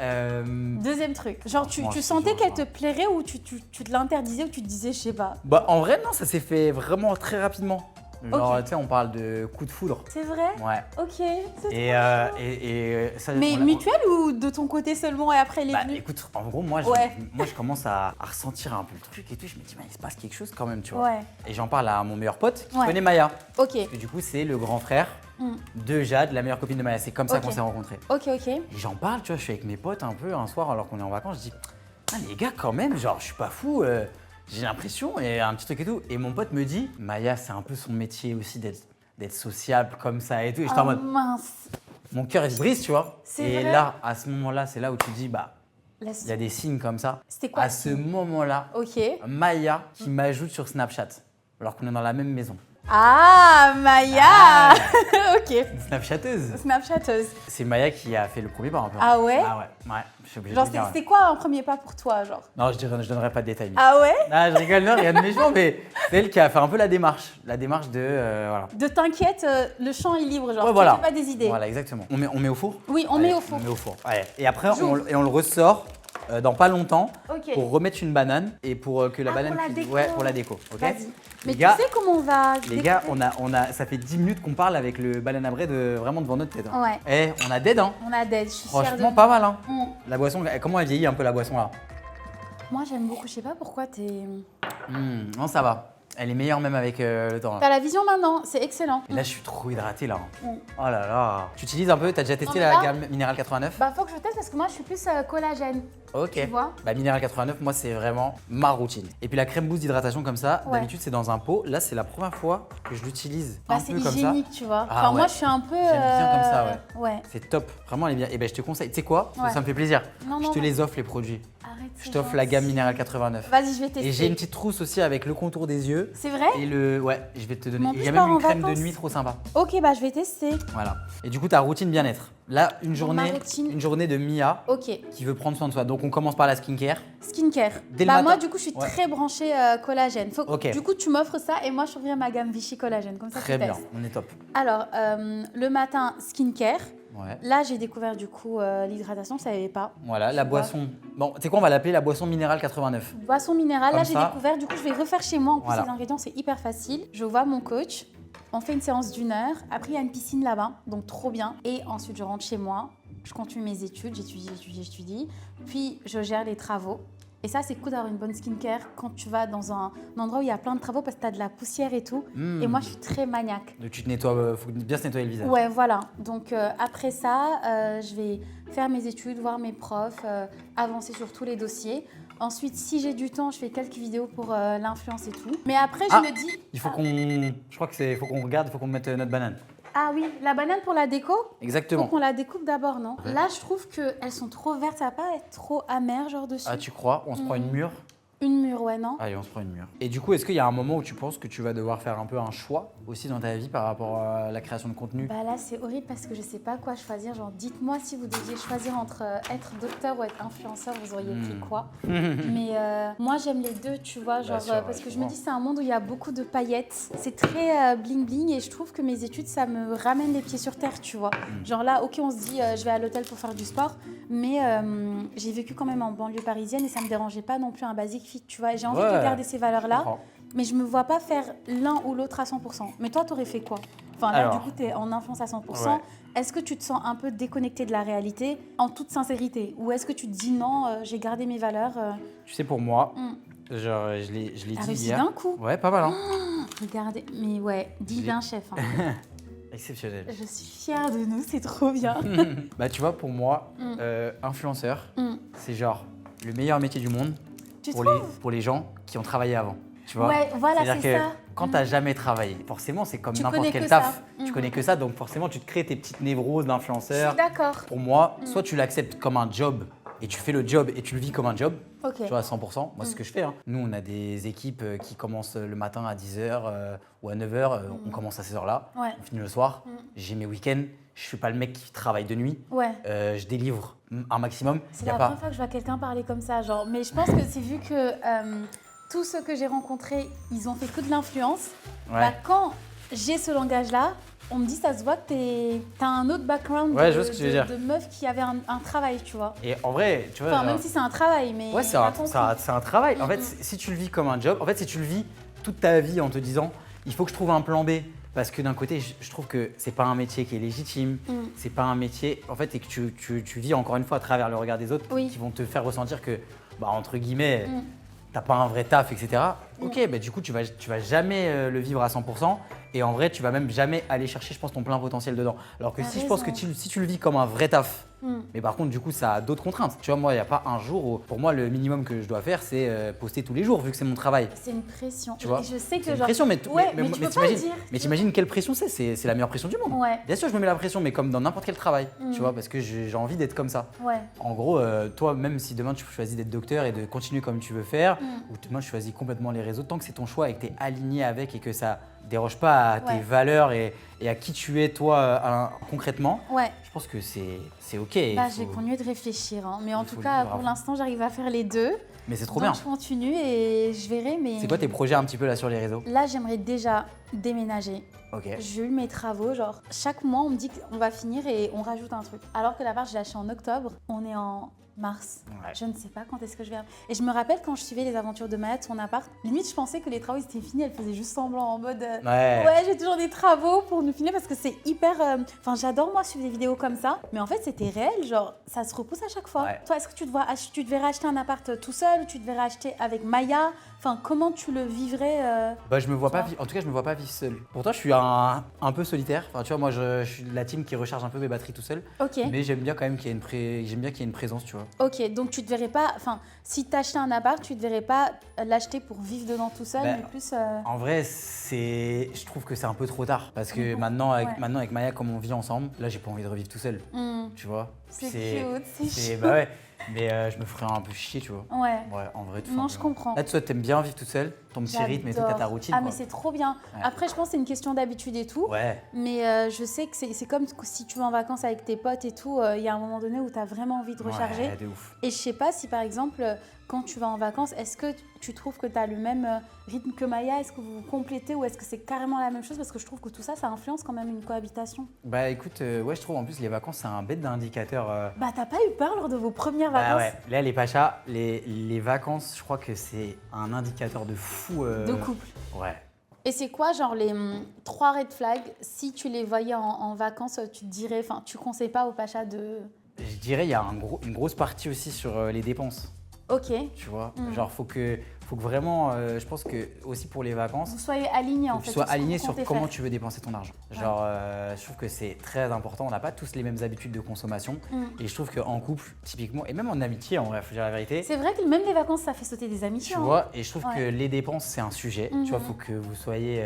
Deuxième truc, genre tu Moi, je te sentais jure, qu'elle moi. te plairait ou tu te l'interdisais ou tu te disais je sais pas. Bah, en vrai, non, ça s'est fait vraiment très rapidement. Genre, Ok. tu sais, on parle de coup de foudre. C'est vrai? Ouais. Ok. c'est Et, trop euh, chou. et ça, Mais on l'a- mutuelle ou de ton côté seulement et après elle est Bah venue? écoute, en gros, moi, Ouais. je commence à ressentir un peu le truc et tout. Je me dis, il se passe quelque chose quand même, tu vois. Ouais. Et j'en parle à mon meilleur pote qui Ouais. connaît Maya. Ok. Parce que du coup, c'est le grand frère Mm. de Jade, la meilleure copine de Maya. C'est comme ça Ok. qu'on s'est rencontrés. Ok, ok. Et j'en parle, tu vois, je suis avec mes potes un peu un soir alors qu'on est en vacances. Je dis, ah, les gars, quand même, genre, je suis pas fou. J'ai l'impression, et un petit truc et tout. Et mon pote me dit, Maya, c'est un peu son métier aussi d'être sociable comme ça et tout. Et j'étais en Oh mode, mince. mon cœur il se brise, tu vois. C'est Et vrai là, à ce moment-là, c'est là où tu dis, bah, Laisse- il y a des signes comme ça. C'était quoi À le ce signe? moment-là, Ok. Maya qui m'ajoute sur Snapchat, alors qu'on est dans la même maison. Ah, Maya. Ah. Ok. Une Snapchatteuse. Snapchatteuse. C'est Maya qui a fait le premier pas un peu. Ah ouais? Ah ouais, je suis obligé Genre de le dire. c'était quoi un premier pas pour toi, genre? Non, je donnerai pas de détails. mais- Ah ouais? Ah, je rigole, non, rien de méchant, mais c'est elle qui a fait un peu la démarche. La démarche de. Voilà. De t'inquiète, le champ est libre, genre. Ouais, tu voilà. te fais pas des idées. Voilà, exactement. On met au four. Oui, on Allez, met au four. On met au four. Ouais. Et après, J'ouvre. on le ressort dans pas longtemps Ok. pour remettre une banane et pour que la Ah, banane pour la cuise. déco. Ouais, pour la déco. Ok. Vas-y. Mais Les gars, tu sais comment on va. les gars, découper ça fait 10 minutes qu'on parle avec le banana bread vraiment devant notre tête. Hein. Ouais. Eh, on a dead, hein. On a dead, je suis fière de Franchement, nous. pas mal, hein. Mm. La boisson, comment elle vieillit un peu la boisson là? Moi j'aime beaucoup, je sais pas pourquoi t'es. Non, ça va. Elle est meilleure même avec le temps. Là. T'as la vision maintenant, c'est excellent. Et là, je suis trop hydraté là. Mm. Oh là là. Tu utilises un peu, t'as déjà testé Non, mais la là- gamme Minéral 89? Bah faut que je teste parce que moi je suis plus collagène. Ok. Tu vois? Bah Minéral 89, moi c'est vraiment ma routine. Et puis la crème boost d'hydratation comme ça, Ouais. d'habitude c'est dans un pot. Là c'est la première fois que je l'utilise Bah un c'est peu comme ça. hygiénique, tu vois. Ah Enfin moi ouais. je suis un peu. J'aime bien comme ça, Ouais. C'est top, vraiment elle est bien. Et ben je te conseille, tu sais quoi? Ouais. Ça me fait plaisir. Non, Je non, te non. les offre les produits. Arrête. Je c'est t'offre la gamme gentil. Minéral 89. Vas-y, je vais tester. Et j'ai une petite trousse aussi avec le contour des yeux. C'est vrai? Et le. Ouais, je vais te donner. Mais en Il plus, y a je pars même une en crème de vacances. nuit trop sympa. Ok, bah je vais tester. Voilà. Et du coup, ta routine bien-être. Là, Dans ma routine. une journée de Mia Ok. qui veut prendre soin de soi. Donc on commence par la skincare. Skincare. Dès le Bah matin. moi du coup je suis Ouais. très branchée collagène. Ok. Du coup tu m'offres ça et moi je reviens ma gamme Vichy collagène. Comme ça Très tu bien, testes. on est top. Alors le matin skincare. Ouais. Là j'ai découvert du coup l'hydratation, je savais pas. Voilà, la Tu vois. boisson. Bon, tu sais quoi, on va l'appeler la boisson minérale 89. Boisson minérale, là Comme j'ai ça. découvert, du coup je vais refaire chez moi. En plus Voilà. les ingrédients c'est hyper facile. Je vois mon coach, on fait une séance d'1 heure. Après il y a une piscine là-bas, donc trop bien. Et ensuite je rentre chez moi, je continue mes études, j'étudie. Puis je gère les travaux. Et ça c'est cool d'avoir une bonne skincare quand tu vas dans un endroit où il y a plein de travaux parce que tu as de la poussière et tout. Mm. Et moi je suis très maniaque. Donc tu te nettoies, faut bien se nettoyer le visage. Ouais, voilà. Donc après ça, je vais faire mes études, voir mes profs, avancer sur tous les dossiers. Ensuite, si j'ai du temps, je fais quelques vidéos pour l'influence et tout. Mais après, je Ah, me dis... Il faut qu'on. Je crois que c'est. Faut qu'on regarde, il faut qu'on mette notre banane. Ah oui, la banane pour la déco. Exactement. Faut qu'on la découpe d'abord, non? Ouais. Là, je trouve qu'elles sont trop vertes, ça va pas être trop amer, genre dessus. Ah, tu crois? On se prend une mûre? Une mûre, ouais, non? Allez, on se prend une mûre. Et du coup, est-ce qu'il y a un moment où tu penses que tu vas devoir faire un peu un choix aussi dans ta vie par rapport à la création de contenu? Bah là, c'est horrible parce que je sais pas quoi choisir. Genre, dites-moi si vous deviez choisir entre être docteur ou être influenceur, vous auriez pris quoi? Mais moi, j'aime les deux, tu vois, genre, sûr, parce je que je me comprends. dis, c'est un monde où il y a beaucoup de paillettes. C'est très bling bling et je trouve que mes études, ça me ramène les pieds sur terre, tu vois. Genre là, ok, on se dit, je vais à l'hôtel pour faire du sport, mais j'ai vécu quand même en banlieue parisienne et ça me dérangeait pas non plus un basic fit, tu vois. Et j'ai envie de garder ces Je valeurs-là. comprends. Mais je me vois pas faire l'un ou l'autre à 100%. Mais toi, t'aurais fait quoi? Enfin là, Alors, du coup, t'es en influence à 100%. ouais. Est-ce que tu te sens un peu déconnecté de la réalité en toute sincérité? Ou est-ce que tu te dis non, j'ai gardé mes valeurs Tu sais, pour moi, Mm. genre, je l'ai T'as dit réussi hier. d'un coup? Ouais, pas mal, hein? Regardez, mais ouais, divin chef. Hein. Exceptionnel. Je suis fière de nous, c'est trop bien. Bah, tu vois, pour moi, influenceur, c'est genre le meilleur métier du monde Tu pour trouves? pour les gens qui ont travaillé avant. Tu vois? Ouais, voilà, C'est-à-dire c'est que ça. quand t'as jamais travaillé, forcément, c'est comme Tu n'importe connais quel que taf. ça. Tu connais que ça, donc forcément, tu te crées tes petites névroses Je d'influenceur. suis d'accord. Pour moi, soit tu l'acceptes comme un job et tu fais le job et tu le vis comme un job, Ok. tu vois, à 100%. Moi, c'est ce que je fais. Hein. Nous, on a des équipes qui commencent le matin à 10h ou à 9h. On commence à ces heures-là. Ouais. On finit le soir. J'ai mes week-ends. Je suis pas le mec qui travaille de nuit. Ouais. Je délivre un maximum. C'est Y a la pas... première fois que je vois quelqu'un parler comme ça, genre. Mais je pense que c'est vu que tous ceux que j'ai rencontrés, ils ont fait que de l'influence. Ouais. Bah, quand j'ai ce langage-là, on me dit ça se voit que t'as un autre background Ouais, je vois ce que tu veux dire. de meuf qui avait un travail, tu vois. Et en vrai, tu vois. Enfin, genre- même si c'est un travail, mais. Ouais, c'est t'as un, compris. c'est un travail. En fait, si tu le vis comme un job, en fait, si tu le vis toute ta vie en te disant, il faut que je trouve un plan B. Parce que d'un côté, je trouve que c'est pas un métier qui est légitime, c'est pas un métier, en fait, et que tu vis encore une fois à travers le regard des autres Oui. qui vont te faire ressentir que, bah, entre guillemets, t'as pas un vrai taf, etc. Ok, bah, du coup, tu vas jamais le vivre à 100%. Et en vrai, tu vas même jamais aller chercher, je pense, ton plein potentiel dedans. Alors que T'as si je pense que raison. si tu le vis comme un vrai taf, mais par contre, du coup, ça a d'autres contraintes. Tu vois, moi, il n'y a pas un jour où, pour moi, le minimum que je dois faire, c'est poster tous les jours, vu que c'est mon travail. C'est une pression. Tu vois, Et je sais que C'est une genre. pression, mais, Ouais, mais tu peux pas le dire. mais t'imagines quelle pression c'est la meilleure pression du monde. Ouais. Bien sûr, je me mets la pression, mais comme dans n'importe quel travail, tu vois, parce que j'ai envie d'être comme ça. Ouais. En gros, toi, même si demain tu choisis d'être docteur et de continuer comme tu veux faire, ou demain tu choisis complètement les réseaux, tant que c'est ton choix et que tu es aligné avec et que ça déroge pas à tes Ouais. valeurs et à qui tu es toi concrètement, Ouais. je pense que c'est ok. Il Bah, faut- je vais continuer de réfléchir. Hein. Mais en il tout faut le cas, vivre à pour fond. l'instant, j'arrive à faire les deux. Mais c'est trop Donc, bien. je continue et je verrai. Mais C'est quoi tes projets un petit peu là sur les réseaux? là, j'aimerais déjà déménager. Ok. J'ai eu mes travaux, genre chaque mois on me dit qu'on va finir et on rajoute un truc. Alors que l'appart, je l'ai acheté en octobre, on est en mars. Ouais. Je ne sais pas quand est-ce que je vais. Et je me rappelle quand je suivais les aventures de Maya de son appart, limite je pensais que les travaux étaient finis, elle faisait juste semblant en mode ouais, j'ai toujours des travaux pour nous finir parce que c'est hyper. Enfin, j'adore moi suivre des vidéos comme ça, mais en fait c'était réel, genre ça se repousse à chaque fois. Ouais. Toi, est-ce que tu te verrais acheter un appart tout seul ou tu te verrais acheter avec Maya? Enfin, comment tu le vivrais Bah, je me vois pas Toi. en tout cas, je me vois pas vivre seul. Pour toi, je suis un peu solitaire. Enfin, tu vois, moi, je suis de la team qui recharge un peu mes batteries tout seul. Ok. Mais j'aime bien quand même qu'il y ait une présence, tu vois. Ok, donc tu te verrais pas, enfin, si t'achetais un appart, tu te verrais pas l'acheter pour vivre dedans tout seul, Bah, mais plus. En vrai, je trouve que c'est un peu trop tard. Parce que maintenant, Ouais. maintenant, avec Maya, comme on vit ensemble, là, j'ai pas envie de revivre tout seul. Hmm, Tu vois. c'est cute, c'est chou. Bah ouais. Mais je me ferais un peu chier, tu vois. Ouais. Ouais, en vrai, tout Non, je simplement. comprends. Là, toi, t'aimes bien vivre toute seule, ton petit rythme et tout, t'as ta J'adore. routine. Ah, quoi. mais c'est trop bien. Ouais. Après, je pense que c'est une question d'habitude et tout. Ouais. Mais je sais que c'est comme si tu vas en vacances avec tes potes et tout, il y a un moment donné où tu as vraiment envie de recharger. Ouais, de ouf. Et je sais pas si par exemple, quand tu vas en vacances, est-ce que tu trouves que tu as le même rythme que Maya? Est-ce que vous vous complétez ou est-ce que c'est carrément la même chose? Parce que je trouve que tout ça, ça influence quand même une cohabitation. Bah écoute, ouais, je trouve en plus les vacances, c'est un bête d'indicateur. Bah, t'as pas eu peur lors de vos premières Bah vacances? ouais, là les Pachas, les vacances, je crois que c'est un indicateur de fou. De couple. Ouais. Et c'est quoi, genre, les 3 red flags, si tu les voyais en vacances, tu te dirais, enfin, tu conseilles pas aux Pachas de. Je dirais il y a une grosse partie aussi sur les dépenses, Ok. tu vois. Mm. Genre faut faut que vraiment, je pense que aussi pour les vacances, Vous soyez alignés en faut que fait. tu sois sur ce que aligné vous sur comptez comment faire. tu veux dépenser ton argent. Genre, je trouve que c'est très important. On n'a pas tous les mêmes habitudes de consommation. Et je trouve qu'en couple, typiquement, et même en amitié, en vrai, faut dire la vérité. C'est vrai que même les vacances, ça fait sauter des amitiés. Tu hein. vois, et je trouve que Ouais. les dépenses, c'est un sujet. Tu vois, faut que vous soyez.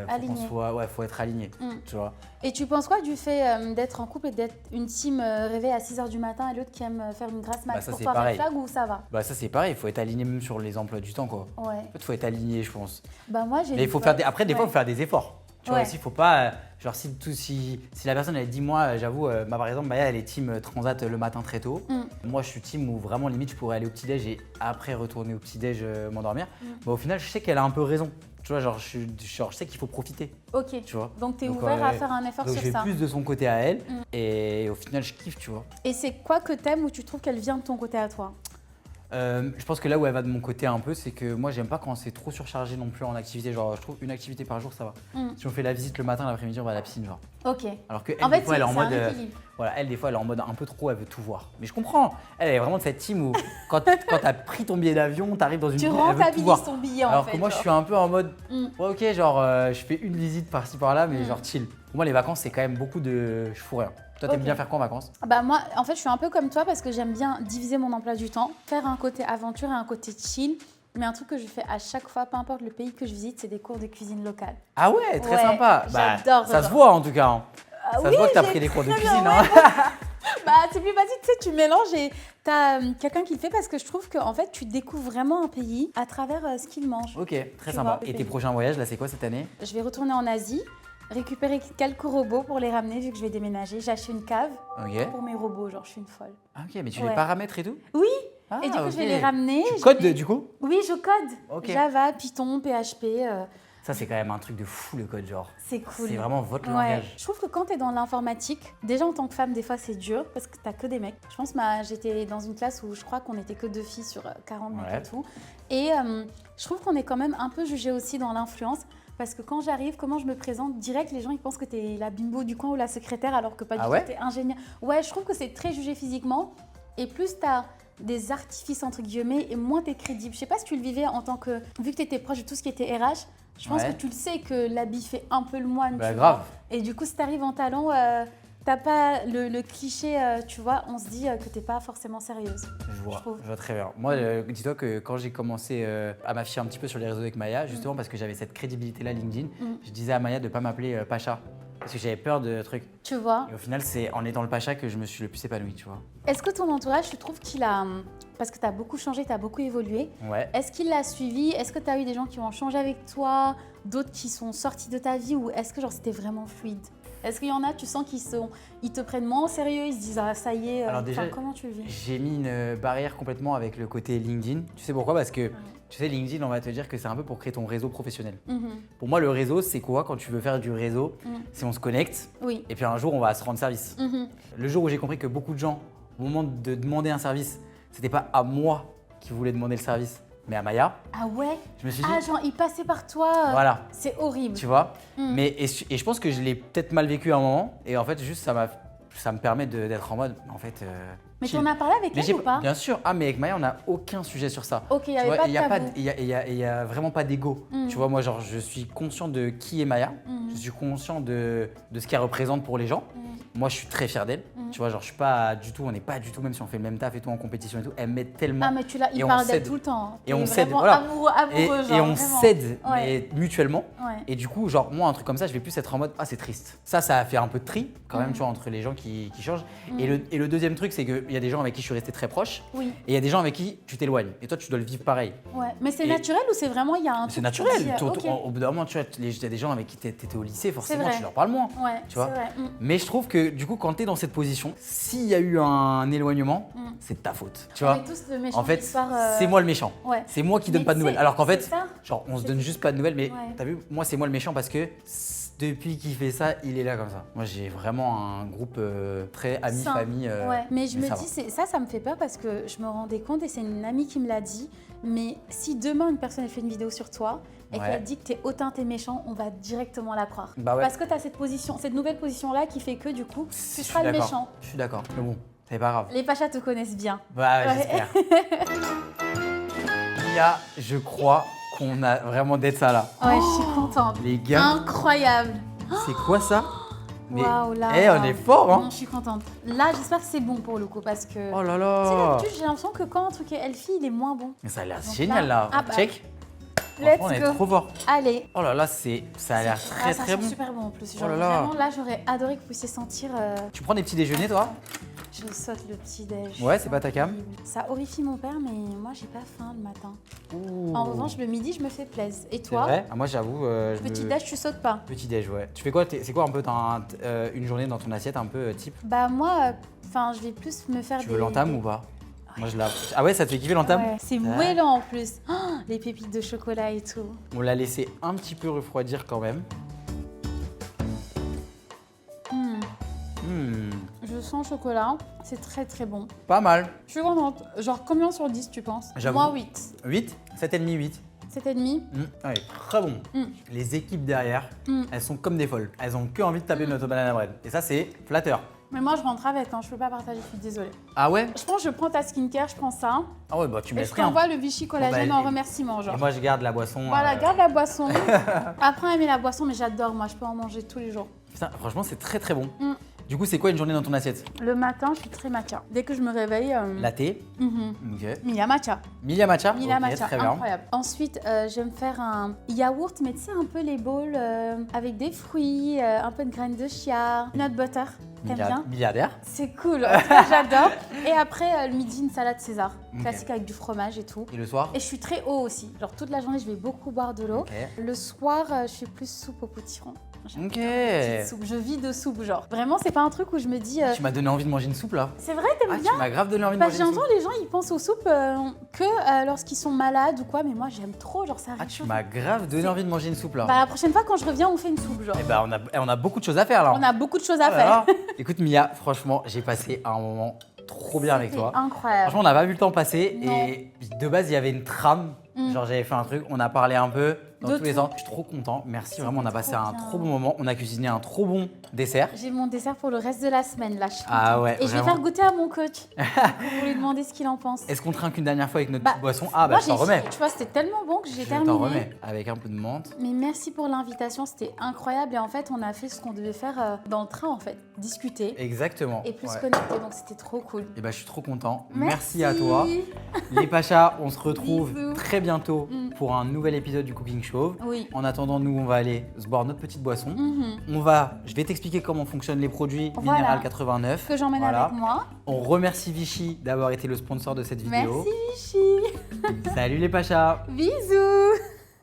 Alignés. Faut être aligné. Tu vois. Et tu penses quoi du fait d'être en couple et d'être une team réveillée à 6h du matin et l'autre qui aime faire une grasse mat? Bah, ça, Pour c'est toi, red pareil. flag ou ça va? Bah, ça, c'est pareil. Il faut être aligné même sur les emplois du temps, quoi. Ouais. En fait, faut être aligné, je pense. Bah moi j'ai. Mais il faut faire après, des fois, il faut faire des efforts. Tu vois Ouais. aussi, faut pas. Genre, si la personne, elle dit, moi, j'avoue, par exemple, Maya, elle est team transat le matin très tôt. Moi, je suis team où vraiment, limite, je pourrais aller au petit-déj et après retourner au petit-déj, m'endormir. Bah, au final, je sais qu'elle a un peu raison. Tu vois, genre, je sais qu'il faut profiter. Ok. Tu vois. Donc tu es Donc, ouvert à ouais. faire un effort Donc, sur je vais ça. plus de son côté à elle. Et au final, je kiffe, tu vois. Et c'est quoi que t'aimes ou tu trouves qu'elle vient de ton côté à toi? Je pense que là où elle va de mon côté un peu, c'est que moi j'aime pas quand c'est trop surchargé non plus en activité. Genre, je trouve une activité par jour ça va. Si on fait la visite le matin, l'après-midi, on va à la piscine, genre. Ok. Alors que elle, En fait, des fois, elle est en c'est mode. un équilibre. Voilà, elle, des fois, elle est en mode un peu trop, elle veut tout voir. Mais je comprends. Elle est vraiment de cette team où quand t'as pris ton billet d'avion, t'arrives dans une Tu ville, elle veut tout rentabilises voir. ton billet en Alors fait. que moi, je genre. suis un peu en mode. Mm. Ouais, ok, genre, je fais une visite par-ci par-là, mais genre chill. Pour moi, les vacances, c'est quand même beaucoup de. Je fous rien. Toi, t'aimes Ok. bien faire quoi en vacances? Bah moi, en fait, je suis un peu comme toi parce que j'aime bien diviser mon emploi du temps, faire un côté aventure et un côté chill. Mais un truc que je fais à chaque fois, peu importe le pays que je visite, c'est des cours de cuisine locale. Ah ouais, très Ouais, sympa. Bah, j'adore, ça se j'adore. voit en tout cas. Hein. Ça oui, se voit que t'as j'ai pris des cours de très cuisine. bien, Hein. Bah c'est plus facile, tu sais, tu mélanges et t'as quelqu'un qui le fait parce que je trouve qu'en fait, tu découvres vraiment un pays à travers ce qu'il mange. Ok, très Tu sympa. vois, Et tes pays. prochains voyages, là, c'est quoi cette année? Je vais retourner en Asie, récupérer quelques robots pour les ramener vu que je vais déménager. J'ai acheté une cave Ok. pour mes robots, genre je suis une folle. Ah, ok, mais tu Ouais. les paramètres et tout? Oui, Ah, et du coup, ok. je vais les ramener. Tu je codes vais- du coup? Oui, je code. Ok. Java, Python, PHP, Ça, c'est quand même un truc de fou le code, genre. c'est cool. C'est vraiment votre Ouais. langage. Je trouve que quand tu es dans l'informatique, déjà en tant que femme, des fois c'est dur parce que t'as que des mecs. Je pense que j'étais dans une classe où je crois qu'on était que 2 filles sur 40 mecs Ouais. et tout. Et je trouve qu'on est quand même un peu jugé aussi dans l'influence. Parce que quand j'arrive, comment je me présente, direct, les gens ils pensent que tu es la bimbo du coin ou la secrétaire alors que pas Ah du ouais tout, tu es ingénieur. Ouais, je trouve que c'est très jugé physiquement. Et plus tu as des artifices entre guillemets et moins tu es crédible. Je sais pas si tu le vivais en tant que. Vu que tu étais proche de tout ce qui était RH, je pense Ouais. que tu le sais que l'habit fait un peu le moine. Bah, tu grave. vois. Et du coup, si tu arrives en talent, t'as pas le cliché, tu vois, on se dit que t'es pas forcément sérieuse. Je trouve. vois très bien. Moi, dis-toi que quand j'ai commencé à m'afficher un petit peu sur les réseaux avec Maya, justement parce que j'avais cette crédibilité-là LinkedIn, je disais à Maya de pas m'appeler Pacha. Parce que j'avais peur de trucs. Tu vois. Et au final, c'est en étant le Pacha que je me suis le plus épanoui, tu vois. Est-ce que ton entourage, tu trouves qu'il a. Parce que t'as beaucoup changé, t'as beaucoup évolué. Ouais. Est-ce qu'il l'a suivi? Est-ce que t'as eu des gens qui ont changé avec toi? D'autres qui sont sortis de ta vie? Ou est-ce que genre c'était vraiment fluide? Est-ce qu'il y en a, tu sens ils te prennent moins au sérieux, ils se disent ah ça y est, Alors déjà, comment tu le vis? j'ai mis une barrière complètement avec le côté LinkedIn. Tu sais pourquoi? Parce que tu sais, LinkedIn, on va te dire que c'est un peu pour créer ton réseau professionnel. Pour moi, le réseau, c'est quoi quand tu veux faire du réseau? C'est on se connecte Oui. et puis un jour, on va se rendre service. Le jour où j'ai compris que beaucoup de gens, au moment de demander un service, c'était pas à moi qui voulais demander le service, mais à Maya, Ah ouais? je me suis dit, Ah genre ils passaient par toi, voilà, c'est horrible. tu vois. Et je pense que je l'ai peut-être mal vécu à un moment et en fait, juste ça me permet d'être en mode, en fait. Mais tu chill. en as parlé avec Mais elle ou pas? bien sûr, ah mais avec Maya on n'a aucun sujet sur ça. Ok, il n'y Tu avait vois, pas de y a tabou. il y a vraiment pas d'ego. Tu vois, moi genre je suis conscient de qui est Maya, je suis conscient de ce qu'elle représente pour les gens. Moi je suis très fier d'elle. Tu vois, genre je suis pas du tout, on n'est pas du tout, même si on fait le même taf et tout en compétition et tout, elle m'aide tellement. Ah mais tu l'as, il Et on parle d'elle s'aide. tout le temps. hein. Et on T'es s'aide, vraiment voilà. amoureux, Et genre, on vraiment. s'aide Ouais. mais mutuellement. Ouais. Et du coup, genre moi un truc comme ça, je vais plus être en mode ah c'est triste. Ça a fait un peu de tri quand même, tu vois, entre les gens qui changent. Et le deuxième truc, c'est qu'il y a des gens avec qui je suis resté très proche. Oui, Et il y a des gens avec qui tu t'éloignes. Et toi, tu dois le vivre pareil. ouais. Mais c'est Et- naturel ou c'est vraiment, il y a un C'est truc qui te naturel. dit, ok. Au bout d'un moment, tu vois, il y a des gens avec qui tu étais au lycée, forcément, vrai. tu leur parles moins. Ouais, Tu vois. c'est vrai. Mais je trouve que du coup, quand tu es dans cette position, s'il y a eu un éloignement, c'est de ta faute. Tu On vois. est tous de méchants En fait, d'histoire, c'est moi le méchant. Ouais. C'est moi qui donne Mais pas de nouvelles. c'est- Alors qu'en fait, c'est ça. genre, on se C'est- donne juste pas de nouvelles. Mais Ouais. t'as vu, moi, c'est moi le méchant parce que depuis qu'il fait ça, il est là comme ça. Moi, j'ai vraiment un groupe très amis, Sain. famille. Ouais. Mais je me ça dis, va. ça me fait peur parce que je me rendais compte et c'est une amie qui me l'a dit. Mais si demain une personne elle fait une vidéo sur toi et Ouais. qu'elle dit que t'es hautain, t'es méchant, on va directement la croire. Bah ouais. Parce que t'as cette position, cette nouvelle position là qui fait que du coup, Je tu suis seras le d'accord. méchant. Je suis d'accord. Mais bon, c'est pas grave. Les Pachas te connaissent bien. Bah, Ouais. j'espère. Mia, je crois qu'on a vraiment d'être ça là. Ouais, je suis contente. Les gars, Incroyable. c'est quoi ça? Mais Waouh, là. on est fort, hein. Non, je suis contente. Là, j'espère que c'est bon pour le coup parce que. Oh là Tu sais, là. d'habitude, j'ai l'impression que quand un truc est healthy, il est moins bon. Mais ça a l'air Donc génial là. là- ah bah, Check. Let's Franchement, on est go. trop fort. Allez. Oh là là, ça a l'air très ça très sent bon. super bon en plus. Oh Genre, là là. vraiment, là, j'aurais adoré que vous puissiez sentir. Tu prends des petits déjeuners toi? Je saute le petit déj. Ouais, c'est pas ta cam. Ça horrifie mon père, mais moi, j'ai pas faim le matin. Ouh. En revanche, le midi, je me fais plaisir. Et C'est toi? vrai? Ah, moi j'avoue. Petit déj, tu sautes pas? Petit déj, ouais. Tu fais quoi? C'est quoi un peu une journée dans ton assiette un peu type? Bah moi, je vais plus me faire Tu des. veux l'entame ou pas? Moi je la. Ah ouais, ça te fait kiffer l'entame? Ouais, c'est moellant en plus. Oh, les pépites de chocolat et tout. On l'a laissé un petit peu refroidir quand même. Je sens le chocolat, c'est très très bon. Pas mal. Je suis contente. Genre combien sur 10 tu penses? J'avoue. Moi 8. 8, 7,5, 8. 7,5. Ouais, très bon. Mm. Les équipes derrière, Mm. elles sont comme des folles. Elles ont que envie de taper notre banana bread. Et ça, c'est flatteur. Mais moi je rentre avec, hein. Je peux pas partager, je suis désolée. Ah ouais? Je pense que je prends ta skincare, je prends ça. Ah ouais, bah tu me Et laisses je rien. t'envoie le Vichy collagène Bon, bah, en remerciement, genre. Et moi, je garde la boisson. Voilà, garde la boisson. Après, aimer la boisson, mais j'adore, moi, je peux en manger tous les jours. Putain, franchement, c'est très très bon. Mm. Du coup, c'est quoi une journée dans ton assiette? Le matin, je suis très matcha. Dès que je me réveille. Latte. Mhm. Ok. Mila matcha. Milia matcha. Mila Ok, matcha, très bien. incroyable. Ensuite, je vais me faire un yaourt, mais tu sais, un peu les bowls avec des fruits, un peu de graines de chia, nut butter. T'aimes bien? Milliardaire. C'est cool, en tout cas, j'adore. Et après, le midi, une salade César, Ok. classique avec du fromage et tout. Et le soir? Et je suis très haut aussi. Genre, toute la journée, je vais beaucoup boire de l'eau. Ok. Le soir, je suis plus soupe au potiron. J'adore Ok. la petite soupe. Je vis de soupe, genre. Vraiment, c'est pas un truc où je me dis. Tu m'as donné envie de manger une soupe là. C'est vrai, t'aimes Ah, bien? tu m'as grave donné envie de Parce manger que une soupe. j'entends les gens, ils pensent aux soupes que lorsqu'ils sont malades ou quoi, mais moi, j'aime trop, genre, ça Ah, tu réchauffe. m'as grave donné envie de manger une soupe là. Bah, la prochaine fois, quand je reviens, on fait une soupe, genre. Eh ben, on a beaucoup de choses à faire là. On a beaucoup de choses à Oh là faire. là. Écoute Mia, franchement, j'ai passé un moment trop bien avec C'était toi. incroyable. Franchement, on n'a pas vu le temps passer Non. et de base, il y avait une trame. Genre, j'avais fait un truc, on a parlé un peu dans De tous les tout. sens. Je suis trop content. Merci, C'était vraiment, on a passé trop un bien. trop bon moment. On a cuisiné un trop bon dessert. J'ai mon dessert pour le reste de la semaine, là. Je suis Ah contente. ouais, Et je vais vraiment. faire goûter à mon coach pour lui demander ce qu'il en pense. Est-ce qu'on trinque une dernière fois avec notre Bah, petite boisson? Ah, bah, Moi, je t'en j'ai remets. fini, tu vois, c'était tellement bon que j'ai Je terminé. t'en remets avec un peu de menthe. Mais merci pour l'invitation, c'était incroyable. Et en fait, on a fait ce qu'on devait faire dans le train, en fait. Discuter Exactement. et plus Ouais. connecter. Donc, c'était trop cool. Et bah, je suis trop content. Merci à toi. Les Pachas, on se retrouve Bisous. très bientôt Mm. pour un nouvel épisode du Cooking Show. Oui. En attendant, nous, on va aller se boire notre petite boisson. Mhm. Je vais t'expliquer comment fonctionnent les produits Voilà. Minéral 89. Que j'emmène Voilà. avec moi. On remercie Vichy d'avoir été le sponsor de cette vidéo. Merci, Vichy. Salut les Pachas. Bisous.